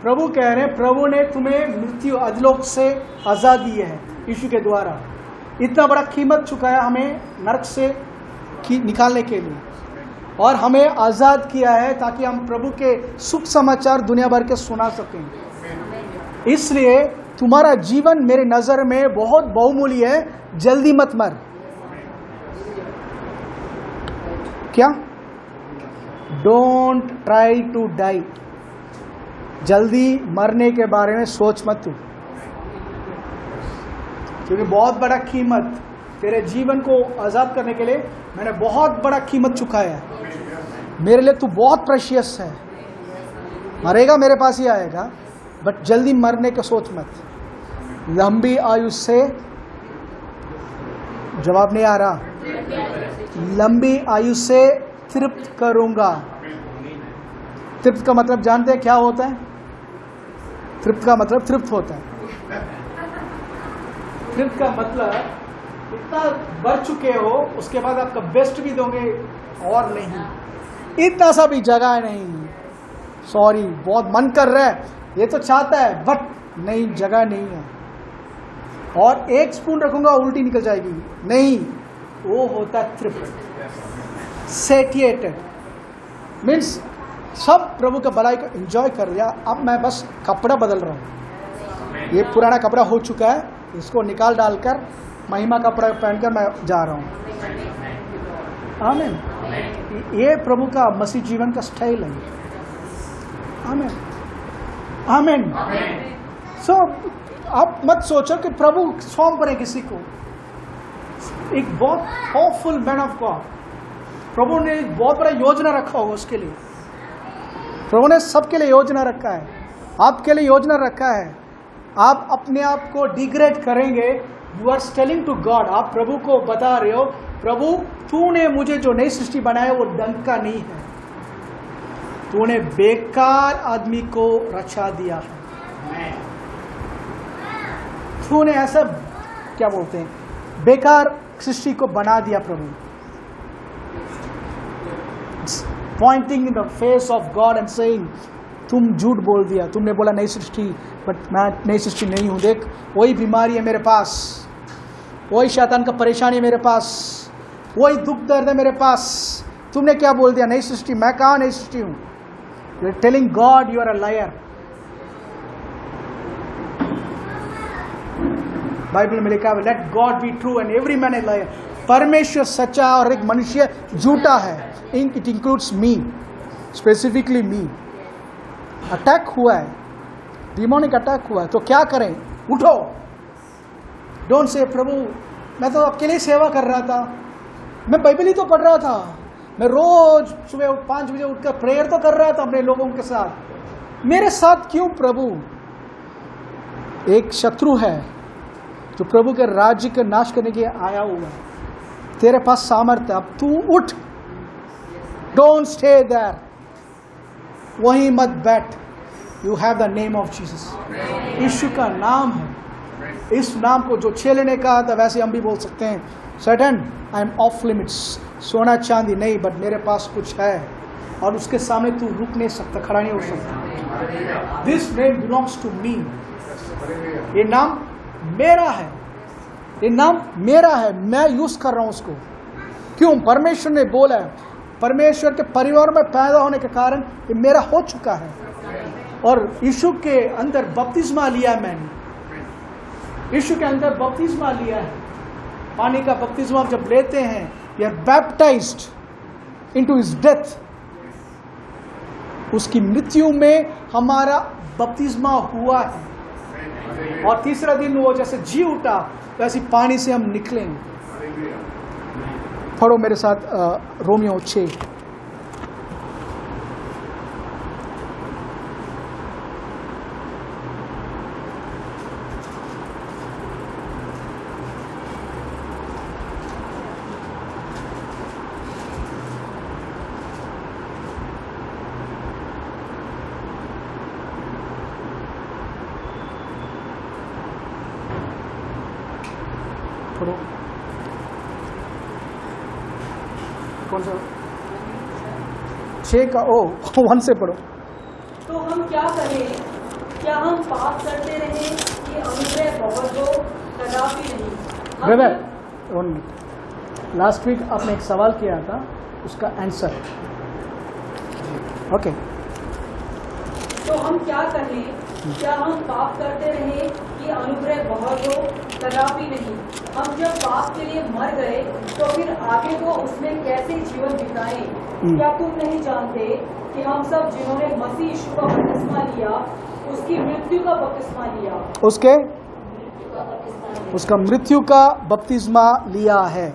प्रभु कह रहे हैं प्रभु ने तुम्हें मृत्यु अधलोक से आज़ादी है यीशु के द्वारा। इतना बड़ा कीमत चुकाया हमें नरक से निकालने के लिए, और हमें आज़ाद किया है ताकि हम प्रभु के सुख समाचार दुनिया भर के सुना सकें। इसलिए तुम्हारा जीवन मेरे नज़र में बहुत बहुमूल्य है। जल्दी मत मर। क्या? Don't try to die. जल्दी मरने के बारे में सोच मत तू, क्योंकि बहुत बड़ा कीमत तेरे जीवन को आज़ाद करने के लिए मैंने बहुत बड़ा कीमत चुकाया है। मेरे लिए तू बहुत प्रेशियस है। मरेगा मेरे पास ही आएगा, बट जल्दी मरने का सोच मत। लंबी आयु से, जवाब नहीं आ रहा, लंबी आयु से तृप्त करूंगा। तृप्त का मतलब जानते हैं क्या होता है? तृप्त का मतलब तृप्त होता है। तृप्त का मतलब इतना बढ़ चुके हो, उसके बाद आपका बेस्ट भी दोगे और नहीं, इतना सा भी जगह नहीं। सॉरी, बहुत मन कर रहा है, ये तो चाहता है, बट नहीं, जगह नहीं है। और एक स्पून रखूंगा उल्टी निकल जाएगी, नहीं, वो होता तृप्त, सेटिएटेड। मीन्स सब प्रभु का भलाई को एंजॉय कर लिया। अब मैं बस कपड़ा बदल रहा हूँ। ये पुराना कपड़ा हो चुका है, इसको निकाल डालकर महिमा कपड़ा पहनकर मैं जा रहा हूँ। आमीन। ये प्रभु का मसीह जीवन का स्टाइल है। आमीन, आमीन। सो आप मत सोचो कि प्रभु सौंप रहे किसी को। एक बहुत पावरफुल मैन ऑफ गॉड, प्रभु ने एक बहुत बड़ा योजना रखा होगा उसके लिए। प्रभु ने सबके लिए योजना रखा है, आपके लिए योजना रखा है। आप अपने आप को डिग्रेड करेंगे, you are telling to God, आप प्रभु को बता रहे हो, प्रभु तूने मुझे जो नई सृष्टि बनाया वो ढंग का नहीं है, तूने बेकार आदमी को रचा दिया है, तूने ऐसा क्या बोलते हैं, बेकार सृष्टि को बना दिया प्रभु. Pointing in the face of God and saying, तुम झूठ बोल दिया, तुमने बोला नई सृष्टि, बट मैं नई सृष्टि नहीं हूं. देख वही बीमारी है मेरे पास, वही शैतान का परेशानी है मेरे पास, वही दुख दर्द है मेरे पास. तुमने क्या बोल दिया नई सृष्टि, मैं कहाँ नई सृष्टि हूं. You are telling God you are a liar. Bible में लिखा है let God be true and every man a liar. परमेश्वर सच्चा और एक मनुष्य झूठा है. It includes me, specifically me. Attack हुआ है, डिमोनिक अटैक हुआ है, तो क्या करें. उठो. डोंट से प्रभु मैं तो आपके लिए सेवा कर रहा था, मैं बाइबल ही तो पढ़ रहा था, मैं रोज सुबह 5 बजे उठकर प्रेयर तो कर रहा था अपने लोगों के साथ, मेरे साथ क्यों प्रभु. एक शत्रु है जो प्रभु के राज्य का नाश करने के लिए आया हुआ है. तेरे पास सामर्थ्य, अब तू उठ. डोंट स्टे देयर, वहीं मत बैठ. You have the name of Jesus. Yeshu का नाम है. इस नाम को जो छेड़ने ने कहा था वैसे हम भी बोल सकते हैं, Satan I am off limits. सोना चांदी नहीं, बट मेरे पास कुछ है और उसके सामने तू रुक नहीं सकता, खड़ा नहीं हो सकता. This name belongs to me. ये नाम मेरा है, ये नाम मेरा है, मैं यूज कर रहा हूं उसको. क्यों? परमेश्वर ने बोला है. परमेश्वर के परिवार में पैदा होने के कारण ये मेरा हो चुका है. और यीशु के अंदर बपतिस्मा लिया है मैंने. यीशु के अंदर बपतिस्मा लिया है. पानी का बपतिस्मा जब लेते हैं, you are baptized into his death. उसकी मृत्यु में हमारा बपतिस्मा हुआ है. और तीसरा दिन वो जैसे जी उठा वैसे पानी से हम निकलेंगे. पढ़ो मेरे साथ रोमियो 6. पढ़ो. कौन सा? 6 का 1 से पढ़ो. तो हम क्या करें? क्या हम पाप करते रहें कि अनुग्रह बहुत हो? कदापि नहीं. Brother 1 minute. लास्ट वीक आपने एक सवाल किया था, उसका आंसर. ओके. तो हम क्या करें? क्या हम पाप करते रहें कि अनुग्रह बहुत हो? कदापि नहीं. हम जब पाप के लिए मर गए तो फिर आगे को उसमें कैसे जीवन बिताएं? क्या तुम नहीं जानते कि हम सब जिन्होंने मसीह यीशु का बपतिस्मा लिया, उसकी मृत्यु का बपतिस्मा लिया, उसका मृत्यु का बपतिस्मा लिया है.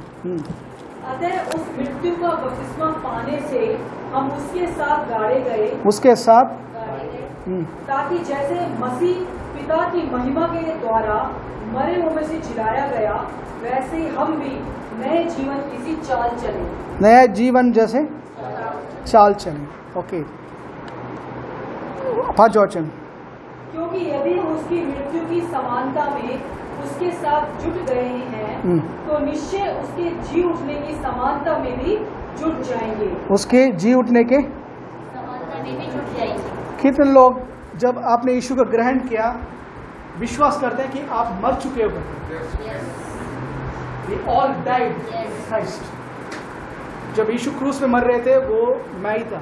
अतः उस मृत्यु का बपतिस्मा पाने से हम उसके साथ गाड़े गए, उसके साथ ताकि जैसे मसीह पिता की महिमा के द्वारा मरे हुए में से जिलाया गया, वैसे हम भी नए जीवन किसी चाल चले. नया जीवन जैसे चाल चले. ओके. 5 वचन. क्योंकि यदि हम उसकी मृत्यु की समानता में उसके साथ जुट गए हैं, तो निश्चय उसके जी उठने की समानता में भी जुट जाएंगे. उसके जी उठने के समानता में भी जुट जाएंगे. कितने लोग जब आपने यीशु का ग्रहण किया विश्वास करते हैं कि आप मर चुके हो? We all died in Christ. जब यीशु क्रूस में मर रहे थे वो मैं ही था,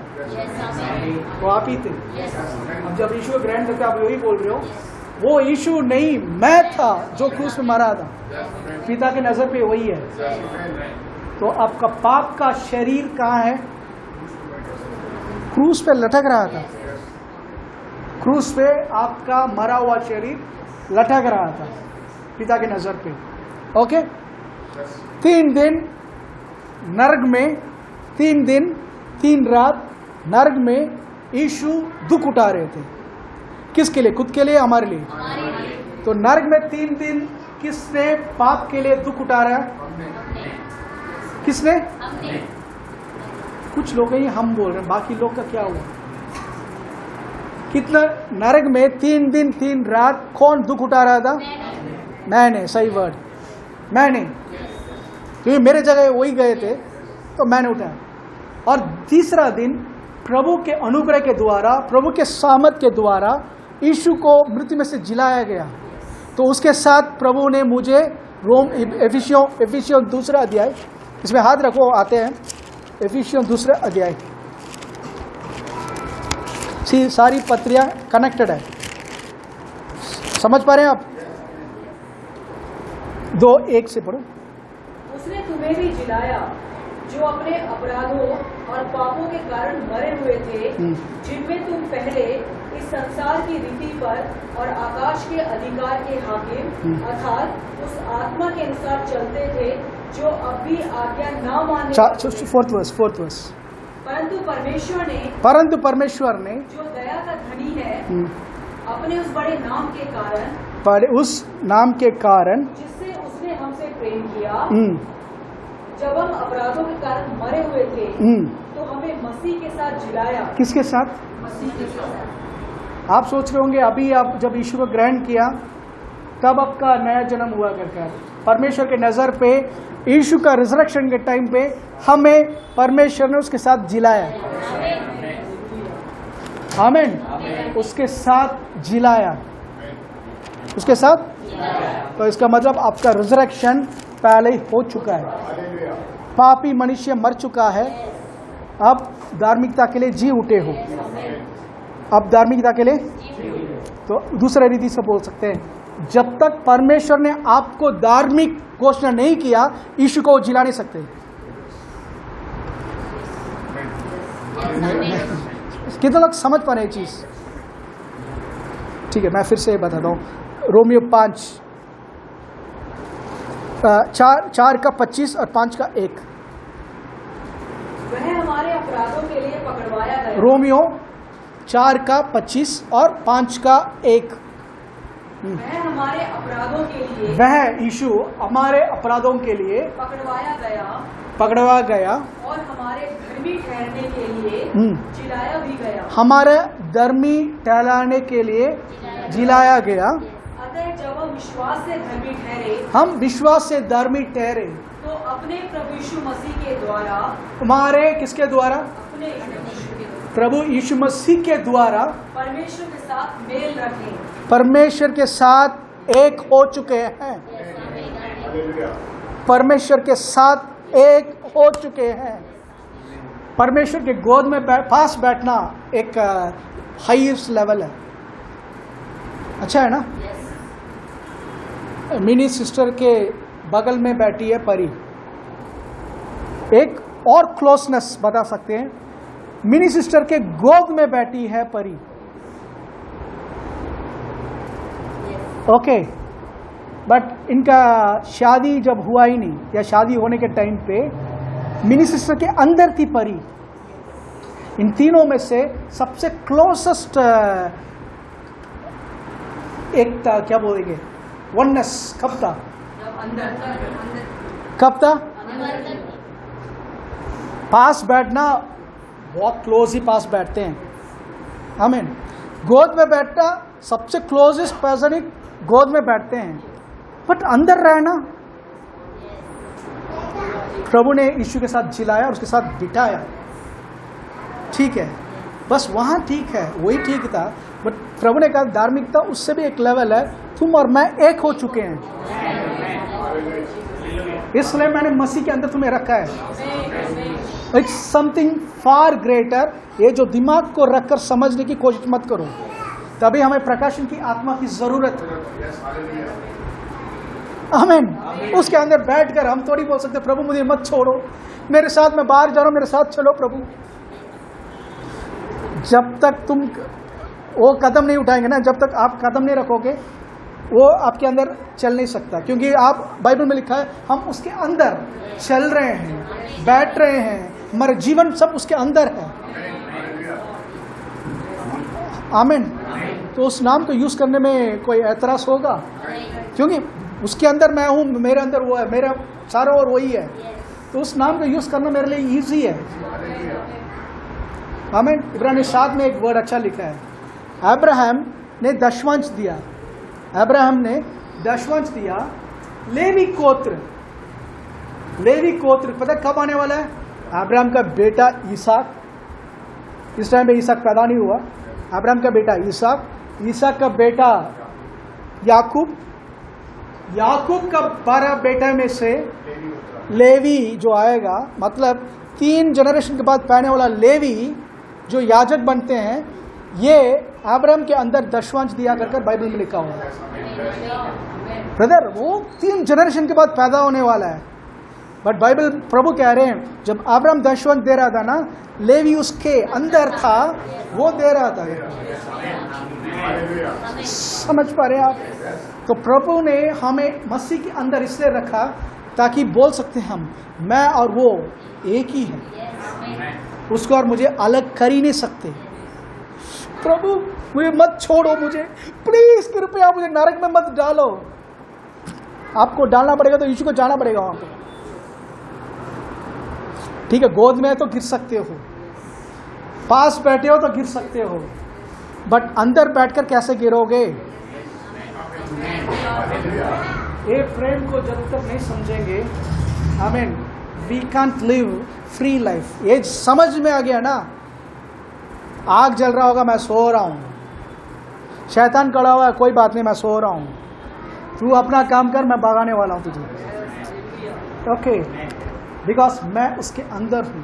वो आप ही थे. अब जब यीशु का ग्रहण करके आप यही बोल रहे हो, वो यीशु नहीं, मैं था जो क्रूस में मरा था. पिता की नजर पे वही है. तो आपका पाप का शरीर कहाँ है? क्रूस पे लटक रहा था. क्रूस पे आपका मरा हुआ शरीर लटक रहा था पिता की नजर पे. ओके. 3 दिन नरक में, 3 दिन 3 रात नरक में यीशु दुख उठा रहे थे. किसके लिए? खुद के लिए, हमारे लिए. तो नरक में 3 दिन किसने पाप के लिए दुख उठा रहा है? किसने? कुछ लोग ही हम बोल रहे हैं, बाकी लोग का क्या हुआ? कितना नरक में 3 दिन 3 रात कौन दुख उठा रहा था? मैंने. सही वर्ड. मैं नहीं, क्योंकि मेरे जगह वही गए थे तो मैंने उठाया। और तीसरा दिन प्रभु के अनुग्रह के द्वारा, प्रभु के सामर्थ के द्वारा यीशु को मृत्यु में से जिलाया गया। तो उसके साथ प्रभु ने मुझे एफिसियों दूसरा अध्याय, इसमें हाथ रखो, आते हैं एफिसियों दूसरा अध्याय। सारी पत्रियां कनेक्टेड है, समझ पा रहे हैं आप? 2:1 से पढ़ो। उसने तुम्हें भी जिलाया जो अपने अपराधों और पापों के कारण मरे हुए थे, जिनमें तुम पहले इस संसार की रीति पर और आकाश के अधिकार के हाकिम अर्थात उस आत्मा के अनुसार चलते थे जो अब भी आज्ञा न मानने। Fourth verse. परंतु परमेश्वर ने जो दया का धनी है अपने उस बड़े नाम के कारण जिससे उसने हमसे प्रेम किया, जब हम अपराधों के कारण मरे हुए थे तो हमें मसीह के साथ जिलाया। किसके साथ? मसीह के साथ। आप सोच रहे होंगे अभी आप जब यीशु को ग्रहण किया तब आपका नया जन्म हुआ करके। परमेश्वर के नज़र पे यीशु का रिजरेक्शन के टाइम पे हमें परमेश्वर ने उसके साथ जिलाया। आमीन। उसके साथ जिलाया, उसके साथ। तो इसका मतलब आपका रिजरेक्शन पहले ही हो चुका है। पापी मनुष्य मर चुका है, अब धार्मिकता के लिए जी उठे हो। अब धार्मिकता के लिए, तो दूसरे रीति से बोल सकते हैं, जब तक परमेश्वर ने आपको धार्मिक घोषणा नहीं किया, यीशु को जिला नहीं सकते। कितना लोग समझ पा रहे हैं चीज? ठीक है, मैं फिर से बताता हूं। रोमियो 5 का 25 और 5 का 1। वह हमारे अपराधों के लिए पकड़वाया गया। रोमियो 4 का 25 और 5 का 1। वह हमारे अपराधों के लिए, वह यीशु हमारे अपराधों के लिए पकड़वा गया और हमारे धर्मी ठहरने के लिए जिलाया भी गया। हमारे धर्मी ठहराने के लिए जिलाया गया। अतः जब हम विश्वास से धर्मी ठहरे, हम विश्वास से धर्मी ठहरे तो अपने प्रभु यीशु मसीह के द्वारा, हमारे किसके द्वारा? अपने यीशु के द्वारा, प्रभु यीशु मसीह के द्वारा परमेश्वर के साथ मेल रखें। परमेश्वर के साथ एक हो चुके हैं। परमेश्वर के साथ एक हो चुके हैं। परमेश्वर के गोद में पास बैठना एक हाईएस्ट लेवल है। अच्छा है ना? मिनी सिस्टर के बगल में बैठी है परी। एक और क्लोजनेस बता सकते हैं, मिनी सिस्टर के गोद में बैठी है परी। ओके, बट इनका शादी जब हुआ ही नहीं, या शादी होने के टाइम पे मिनी सिस्टर के अंदर थी परी। इन तीनों में से सबसे क्लोजेस्ट एक था, क्या बोलेंगे, वननेस कब था? कब था? पास बैठना, बहुत क्लोज ही पास बैठते हैं। आमीन। गोद में बैठना, सबसे क्लोजेस्ट पर्सन ही गोद में बैठते हैं, बट अंदर रहना, प्रभु ने यीशु के साथ जिलाया और उसके साथ बिठाया। ठीक है, बस वहां ठीक है, वही ठीक था, बट प्रभु ने कहा धार्मिकता उससे भी एक लेवल है, तुम और मैं एक हो चुके हैं, इसलिए मैंने मसीह के अंदर तुम्हें रखा है। It's something far greater. ये जो दिमाग को रखकर समझने की कोशिश मत करो, तभी हमें प्रकाशन की आत्मा की जरूरत है। आमीन। उसके अंदर बैठकर हम थोड़ी बोल सकते प्रभु मुझे मत छोड़ो, मेरे साथ, मैं बाहर जा रहा हूं, मेरे साथ चलो प्रभु। जब तक तुम वो कदम नहीं उठाएंगे ना, जब तक आप कदम नहीं रखोगे, वो आपके अंदर चल नहीं सकता, क्योंकि आप, बाइबल में लिखा है, हम उसके अंदर चल रहे हैं, बैठ रहे हैं, हमारा जीवन सब उसके अंदर है। आमीन। तो उस नाम को यूज करने में कोई एतराज होगा? क्योंकि उसके अंदर मैं हूं, मेरे अंदर वो है, मेरा चारों ओर वही है, तो उस नाम को यूज करना मेरे लिए इजी है। आमीन। इब्रानी 7 में एक वर्ड अच्छा लिखा है, अब्राहम ने दशवंश दिया। अब्राहम ने दशवंश दिया, लेवी गोत्र पता है कब आने वाला है? अब्राहम का बेटा इसहाक, इस टाइम पे इसहाक पैदा नहीं हुआ। अब्राहम का बेटा इसहाक का बेटा याकूब का 12 बेटा में से लेवी जो आएगा, मतलब 3 जनरेशन के बाद पैने वाला लेवी जो याजक बनते हैं, ये अब्राहम के अंदर दशवांश दिया कर बाइबल में लिखा हुआ है। ब्रदर, वो 3 जनरेशन के बाद पैदा होने वाला है। बट बाइबल प्रभु कह रहे हैं जब अब्राहम दशवांश दे रहा था ना, लेवी उसके अंदर था, वो दे रहा था। समझ पा रहे हैं आप? तो प्रभु ने हमें मसीह के अंदर इसलिए रखा ताकि बोल सकते हम मैं और वो एक ही है, उसको और मुझे अलग कर ही नहीं सकते। प्रभु मुझे मत छोड़ो, मुझे प्लीज कृपया मुझे नरक में मत डालो। आपको डालना पड़ेगा तो यीशु को जाना पड़ेगा वहां पे। ठीक है, गोद में है तो गिर सकते हो, पास बैठे हो तो गिर सकते हो, बट अंदर बैठकर कैसे गिरोगे? ये प्रेम को जब तक नहीं समझेंगे, आमीन, we can't live free life. ये समझ में आ गया ना, आग जल रहा होगा, मैं सो रहा हूं, शैतान खड़ा हुआ है, कोई बात नहीं, मैं सो रहा हूं, तू अपना काम कर, मैं भगाने वाला हूं तुझे। ओके, बिकॉज मैं उसके अंदर हूं।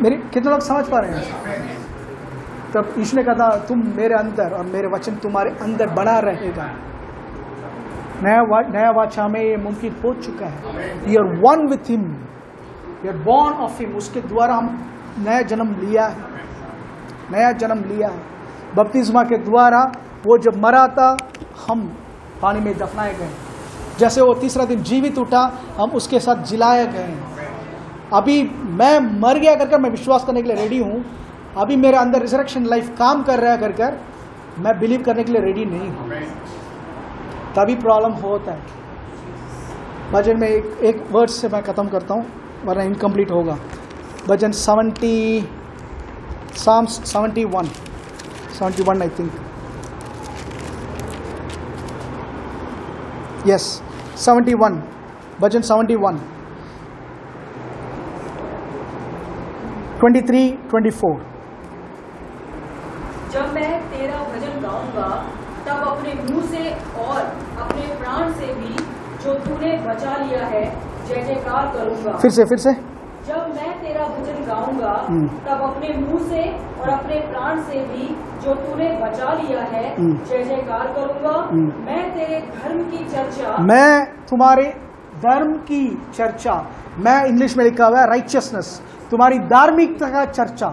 मेरे कितने लोग समझ पा रहे हैं? तब यीशु ने कहा तुम मेरे अंदर और मेरे वचन तुम्हारे अंदर बना रहेगा। नया वाचा में ये मुमकिन हो चुका है। We are one with him, we are born of him. उसके द्वारा हम नया जन्म लिया है। बपतिस्मा के द्वारा वो जब मरा था, हम पानी में दफनाए गए। जैसे वो तीसरा दिन जीवित उठा, हम उसके साथ जिलाए गए। अभी मैं मर गया कर मैं विश्वास करने के लिए रेडी हूं। अभी मेरे अंदर रिजरेक्शन लाइफ काम कर रहा है कर मैं बिलीव करने के लिए रेडी नहीं हूं, तभी प्रॉब्लम होता है। भजन में एक वर्ड से मैं खत्म करता हूं, वरना इनकम्प्लीट होगा। भजन 71 आई थिंक, यस 71, भजन 71 23-24। जब मैं तेरा भजन गाऊंगा तब अपने मुंह से और अपने प्राण से भी जो तूने बचा लिया है जय जयकार करूंगा। फिर से जब मैं तेरा भजन गाऊंगा तब अपने मुंह से और अपने प्राण से भी जो तूने बचा लिया है जय जयकार करूंगा। मैं तेरे धर्म की चर्चा, मैं तुम्हारे धर्म की चर्चा, मैं इंग्लिश में लिखा हुआ है राइचियसनेस, तुम्हारी धार्मिकता का चर्चा।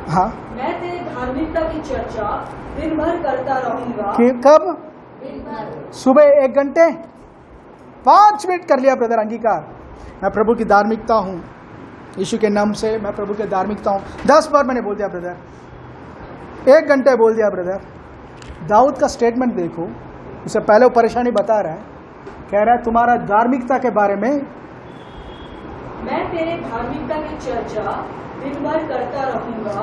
हाँ, मैं तेरे धार्मिकता की चर्चा दिन भर करता रहूंगा। कब? दिन भर। सुबह 1 घंटे 5 मिनट कर लिया ब्रदर अंगीकार। मैं प्रभु की धार्मिकता हूँ, यीशु के नाम से मैं प्रभु की धार्मिकता हूँ। 10 बार मैंने बोल दिया ब्रदर, 1 घंटे बोल दिया ब्रदर। दाऊद का स्टेटमेंट देखो, उससे पहले वो परेशानी बता रहा है, कह रहा है तुम्हारा धार्मिकता के बारे में, मैं तेरे धार्मिकता की चर्चा दिन भर करता रहूंगा।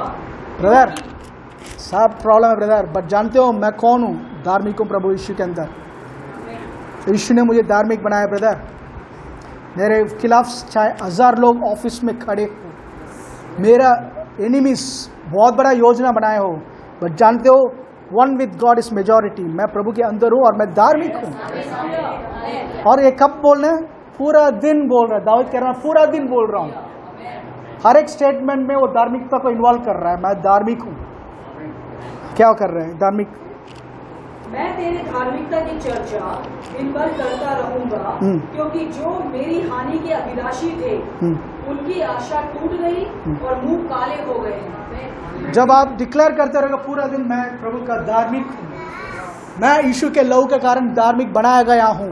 ब्रदर सब प्रॉब्लम है ब्रदर, बट जानते हो मैं कौन हूँ? धार्मिक हूँ प्रभु यीशु के अंदर। यीशु ने मुझे धार्मिक बनाया ब्रदर। मेरे खिलाफ चाहे 1000 लोग ऑफिस में खड़े हो, मेरा एनिमीज बहुत बड़ा योजना बनाए हो, बट जानते हो one with God is majority. मैं प्रभु के अंदर हूँ और मैं धार्मिक हूँ। और ये कब बोलना है? पूरा दिन बोल रहा है। दाऊद कह रहा है पूरा दिन बोल रहा हूँ। हर एक स्टेटमेंट में वो धार्मिकता को इन्वॉल्व कर रहा है। मैं धार्मिक हूँ। क्या कर रहे हैं? धार्मिक। मैं तेरे धार्मिकता की चर्चा दिन भर करता रहूंगा, क्योंकि जो मेरी हानि के अभिलाषी थे उनकी आशा टूट गई और मुंह काले हो गए। जब आप डिक्लेयर करते रहोगे पूरा दिन मैं प्रभु का धार्मिक हूँ, मैं यीशु के लहू के कारण धार्मिक बनाया गया हूँ,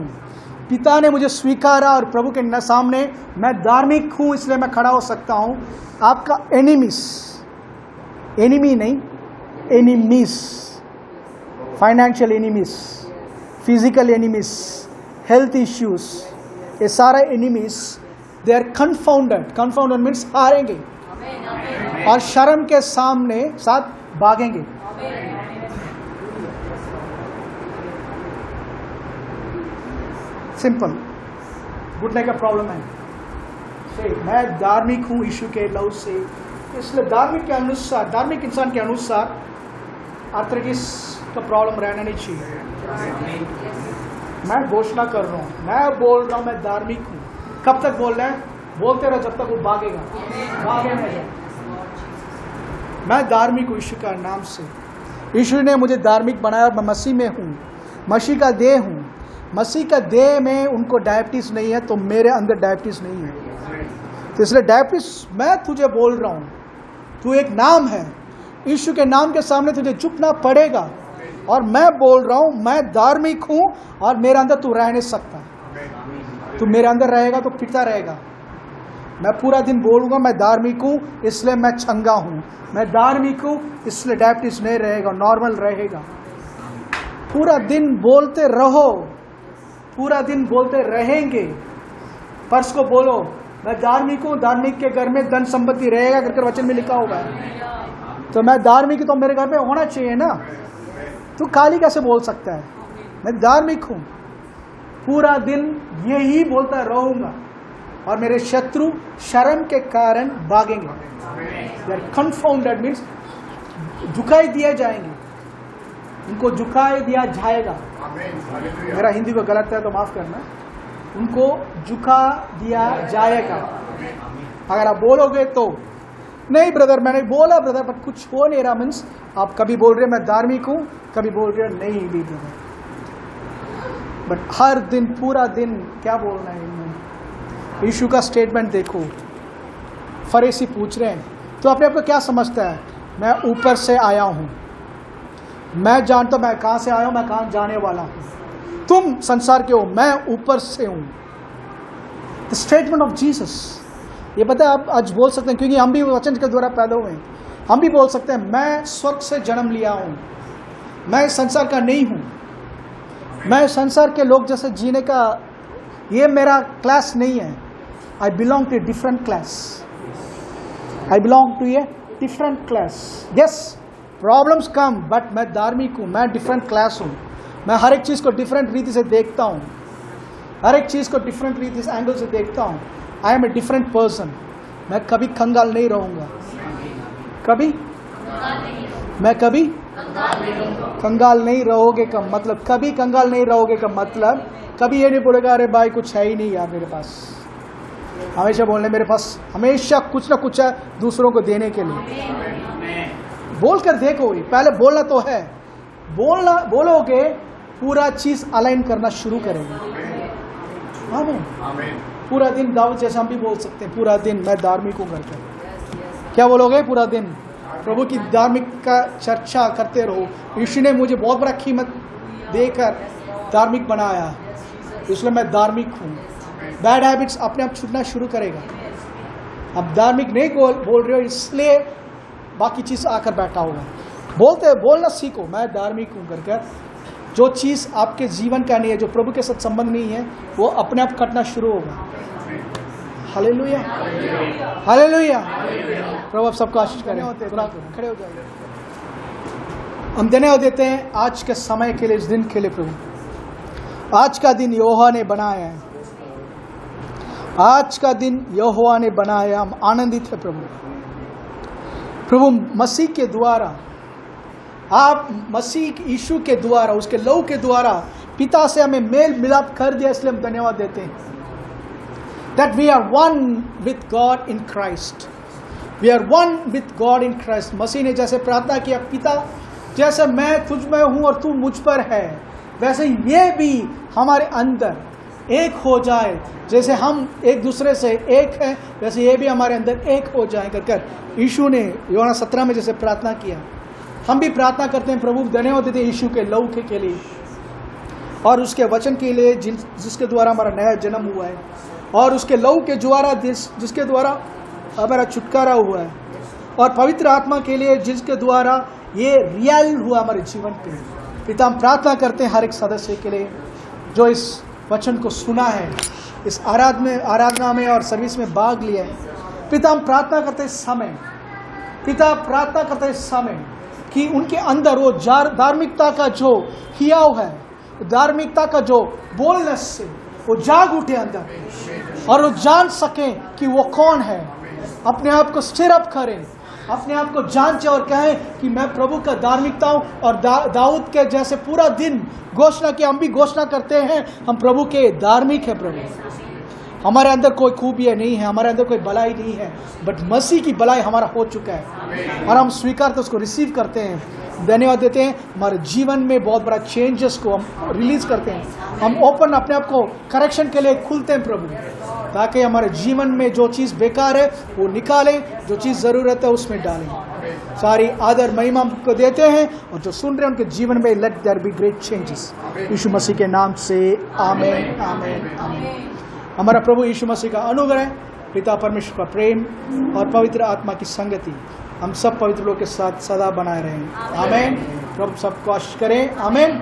पिता ने मुझे स्वीकारा और प्रभु के सामने मैं धार्मिक हूँ, इसलिए मैं खड़ा हो सकता हूँ। आपका एनिमीज, एनिमी नहीं, enemies, financial enemies, physical enemies, health issues, ये सारे एनिमीज दे आर कन्फाउंडेड। कन्फाउंडेड मीन्स हारेंगे और शर्म के सामने साथ भागेंगे। सिंपल, घुटने का प्रॉब्लम है, मैं धार्मिक हूँ यीशु के लव से, इसलिए धार्मिक के अनुसार, धार्मिक इंसान के अनुसार आर्थराइटिस का प्रॉब्लम रहना नहीं चाहिए। मैं घोषणा कर रहा हूँ, मैं बोल रहा हूँ मैं धार्मिक हूँ। कब तक बोल रहे हैं? बोलते रहो जब तक वो भागेगा, भागे नहीं। मैं धार्मिक हूँ यीशु का नाम से। यीशु ने मुझे धार्मिक बनाया, मैं मसीह में हूँ, मसीह का देह हूँ। मसीह का देह में उनको डायबिटीज नहीं है, तो मेरे अंदर डायबिटीज नहीं है। तो इसलिए डायबिटीज मैं तुझे बोल रहा हूँ, तू एक नाम है, यीशु के नाम के सामने तुझे झुकना पड़ेगा। और मैं बोल रहा हूँ मैं धार्मिक हूँ और मेरे अंदर तू रह नहीं सकता। तू मेरे अंदर रहेगा तो पिता रहेगा। मैं पूरा दिन बोलूँगा मैं धार्मिक हूँ इसलिए मैं चंगा हूँ, मैं धार्मिक हूँ इसलिए डायबिटीज नहीं रहेगा, नॉर्मल रहेगा। पूरा दिन बोलते रहो, पूरा दिन बोलते रहेंगे। पर्स को बोलो मैं धार्मिक हूँ, धार्मिक के घर में धन संपत्ति रहेगा करके वचन में लिखा होगा। तो मैं धार्मिक तो मेरे घर में होना चाहिए ना। तू खाली कैसे बोल सकता है? मैं धार्मिक हूँ, पूरा दिन यही बोलता रहूंगा और मेरे शत्रु शर्म के कारण भागेंगे। दे आर कन्फाउंडेड, मीन्स झुकाई दिए जाएंगे, उनको झुकाई दिया जाएगा। मेरा हिंदी को गलत है तो माफ करना। उनको झुका दिया जाएगा। अगर आप बोलोगे तो नहीं ब्रदर मैंने बोला ब्रदर बट कुछ हो नहीं रहा, मीन्स आप कभी बोल रहे मैं धार्मिक हूँ, कभी बोल रहे नहीं भी ब्रदर, बट हर दिन पूरा दिन क्या बोलना है इन्होंने। यीशु का स्टेटमेंट देखो, फरीसी पूछ रहे हैं तो अपने आप को क्या समझता है? मैं ऊपर से आया हूँ, मैं जानता मैं कहाँ से आया हूँ, मैं कहाँ जाने वाला हूँ। तुम संसार के हो, मैं ऊपर से हूँ। द स्टेटमेंट ऑफ जीसस, ये पता है आप आज बोल सकते हैं क्योंकि हम भी वचन के द्वारा पैदा हुए हैं। हम भी बोल सकते हैं मैं स्वर्ग से जन्म लिया हूँ, मैं इस संसार का नहीं हूँ, मैं संसार के लोग जैसे जीने का ये मेरा क्लास नहीं है। I belong to a different class, I belong to a different class. Yes problems come but मैं धार्मिक हूँ, मैं डिफरेंट क्लास हूँ। मैं हर एक चीज़ को डिफरेंट रीति से देखता हूँ, हर एक चीज़ को डिफरेंट रीति से एंगल से देखता हूँ। I am a different person. मैं कभी कंगाल नहीं रहूँगा, कभी मैं कभी कंगाल नहीं रहोगे का मतलब, कभी कंगाल नहीं रहोगे का मतलब कभी ये नहीं बोलेगा अरे भाई कुछ है ही नहीं यार मेरे पास। हमेशा बोलने मेरे पास हमेशा कुछ ना कुछ है दूसरों को देने के लिए। बोल कर देखो, पहले बोलना तो है, बोलना बोलोगे पूरा चीज अलाइन करना शुरू करेंगे। आमीन। पूरा दिन दाऊद जैसा हम भी बोल सकते हैं पूरा दिन मैं धार्मिक हूँ करके। क्या बोलोगे? पूरा दिन प्रभु की धार्मिक का चर्चा करते रहो। यीशु ने मुझे बहुत बड़ा कीमत देकर धार्मिक बनाया, इसलिए मैं धार्मिक हूँ। बैड हैबिट्स अपने आप छूटना शुरू करेगा। अब धार्मिक नहीं बोल रहे हो इसलिए बाकी चीज़ आकर बैठा होगा। बोलना सीखो मैं धार्मिक हूँ करके। जो चीज़ आपके जीवन का नहीं है, जो प्रभु के साथ संबंध नहीं है, वो अपने आप कटना शुरू होगा। Hallelujah, hallelujah. प्रभु आप सबको आशीष करें। खड़े हो जाइए। हम धन्यवाद देते हैं आज के समय के लिए, इस दिन के लिए। प्रभु आज का दिन यहोवा ने बनाया है, आज का दिन यहोवा ने बनाया, हम आनंदित है प्रभु मसीह के द्वारा, आप मसीह यीशु के द्वारा, उसके लहू के द्वारा पिता से हमें मेल मिलाप कर दिया, इसलिए हम धन्यवाद देते हैं। That we are one with God in Christ. We are one with God in Christ. मसीह ने जैसे प्रार्थना किया, पिता जैसे मैं तुझ में हूँ और तू मुझ पर है, वैसे ये भी हमारे अंदर एक हो जाए। जैसे हम एक दूसरे से एक है, वैसे ये भी हमारे अंदर एक हो जाए कर यीशु ने यूहन्ना 17 में जैसे प्रार्थना किया, हम भी प्रार्थना करते हैं। प्रभु धन्यवाद देते हैं यीशु के लहू के लिए और उसके वचन के लिए जिसके द्वारा हमारा नया जन्म हुआ है, और उसके लहू के द्वारा जिसके द्वारा हमारा छुटकारा हुआ है, और पवित्र आत्मा के लिए जिसके द्वारा ये रियल हुआ हमारे जीवन पे। पिता हम प्रार्थना करते हैं हर एक सदस्य के लिए जो इस वचन को सुना है, इस आराधना में और सर्विस में भाग लिया है। पिता हम प्रार्थना करते हैं समय, पिता प्रार्थना करते हैं समय कि उनके अंदर वो धार्मिकता का जो हियाव है, धार्मिकता का जो बोलनेस से वो जाग उठे अंदर और वो जान सकें कि वो कौन है। अपने आप को स्थिर अप करें, अपने आप को जांचें और कहें कि मैं प्रभु का धार्मिकता हूँ। और दाऊद के जैसे पूरा दिन घोषणा की, हम भी घोषणा करते हैं हम प्रभु के धार्मिक है। प्रभु हमारे अंदर कोई खूबियाँ नहीं है, हमारे अंदर कोई भलाई नहीं है, बट मसीह की भलाई हमारा हो चुका है और हम स्वीकारते उसको रिसीव करते हैं, धन्यवाद देते हैं। हमारे जीवन में बहुत बड़ा चेंजेस को हम रिलीज करते हैं। हम ओपन अपने आप को करेक्शन के लिए खुलते हैं प्रभु, ताकि हमारे जीवन में जो चीज़ बेकार है वो निकालें, जो चीज़ ज़रूरत है उसमें डालें। सारी आदर महिमा को देते हैं और जो सुन रहे हैं उनके जीवन में let there be great changes, Yeshu Masih के नाम से आमीन आमीन आमीन। हमारा प्रभु यीशु मसीह का अनुग्रह, पिता परमेश्वर का प्रेम और पवित्र आत्मा की संगति हम सब पवित्र लोग के साथ सदा बनाए रहें। आमीन। प्रभु सबको आशीष करें। आमीन।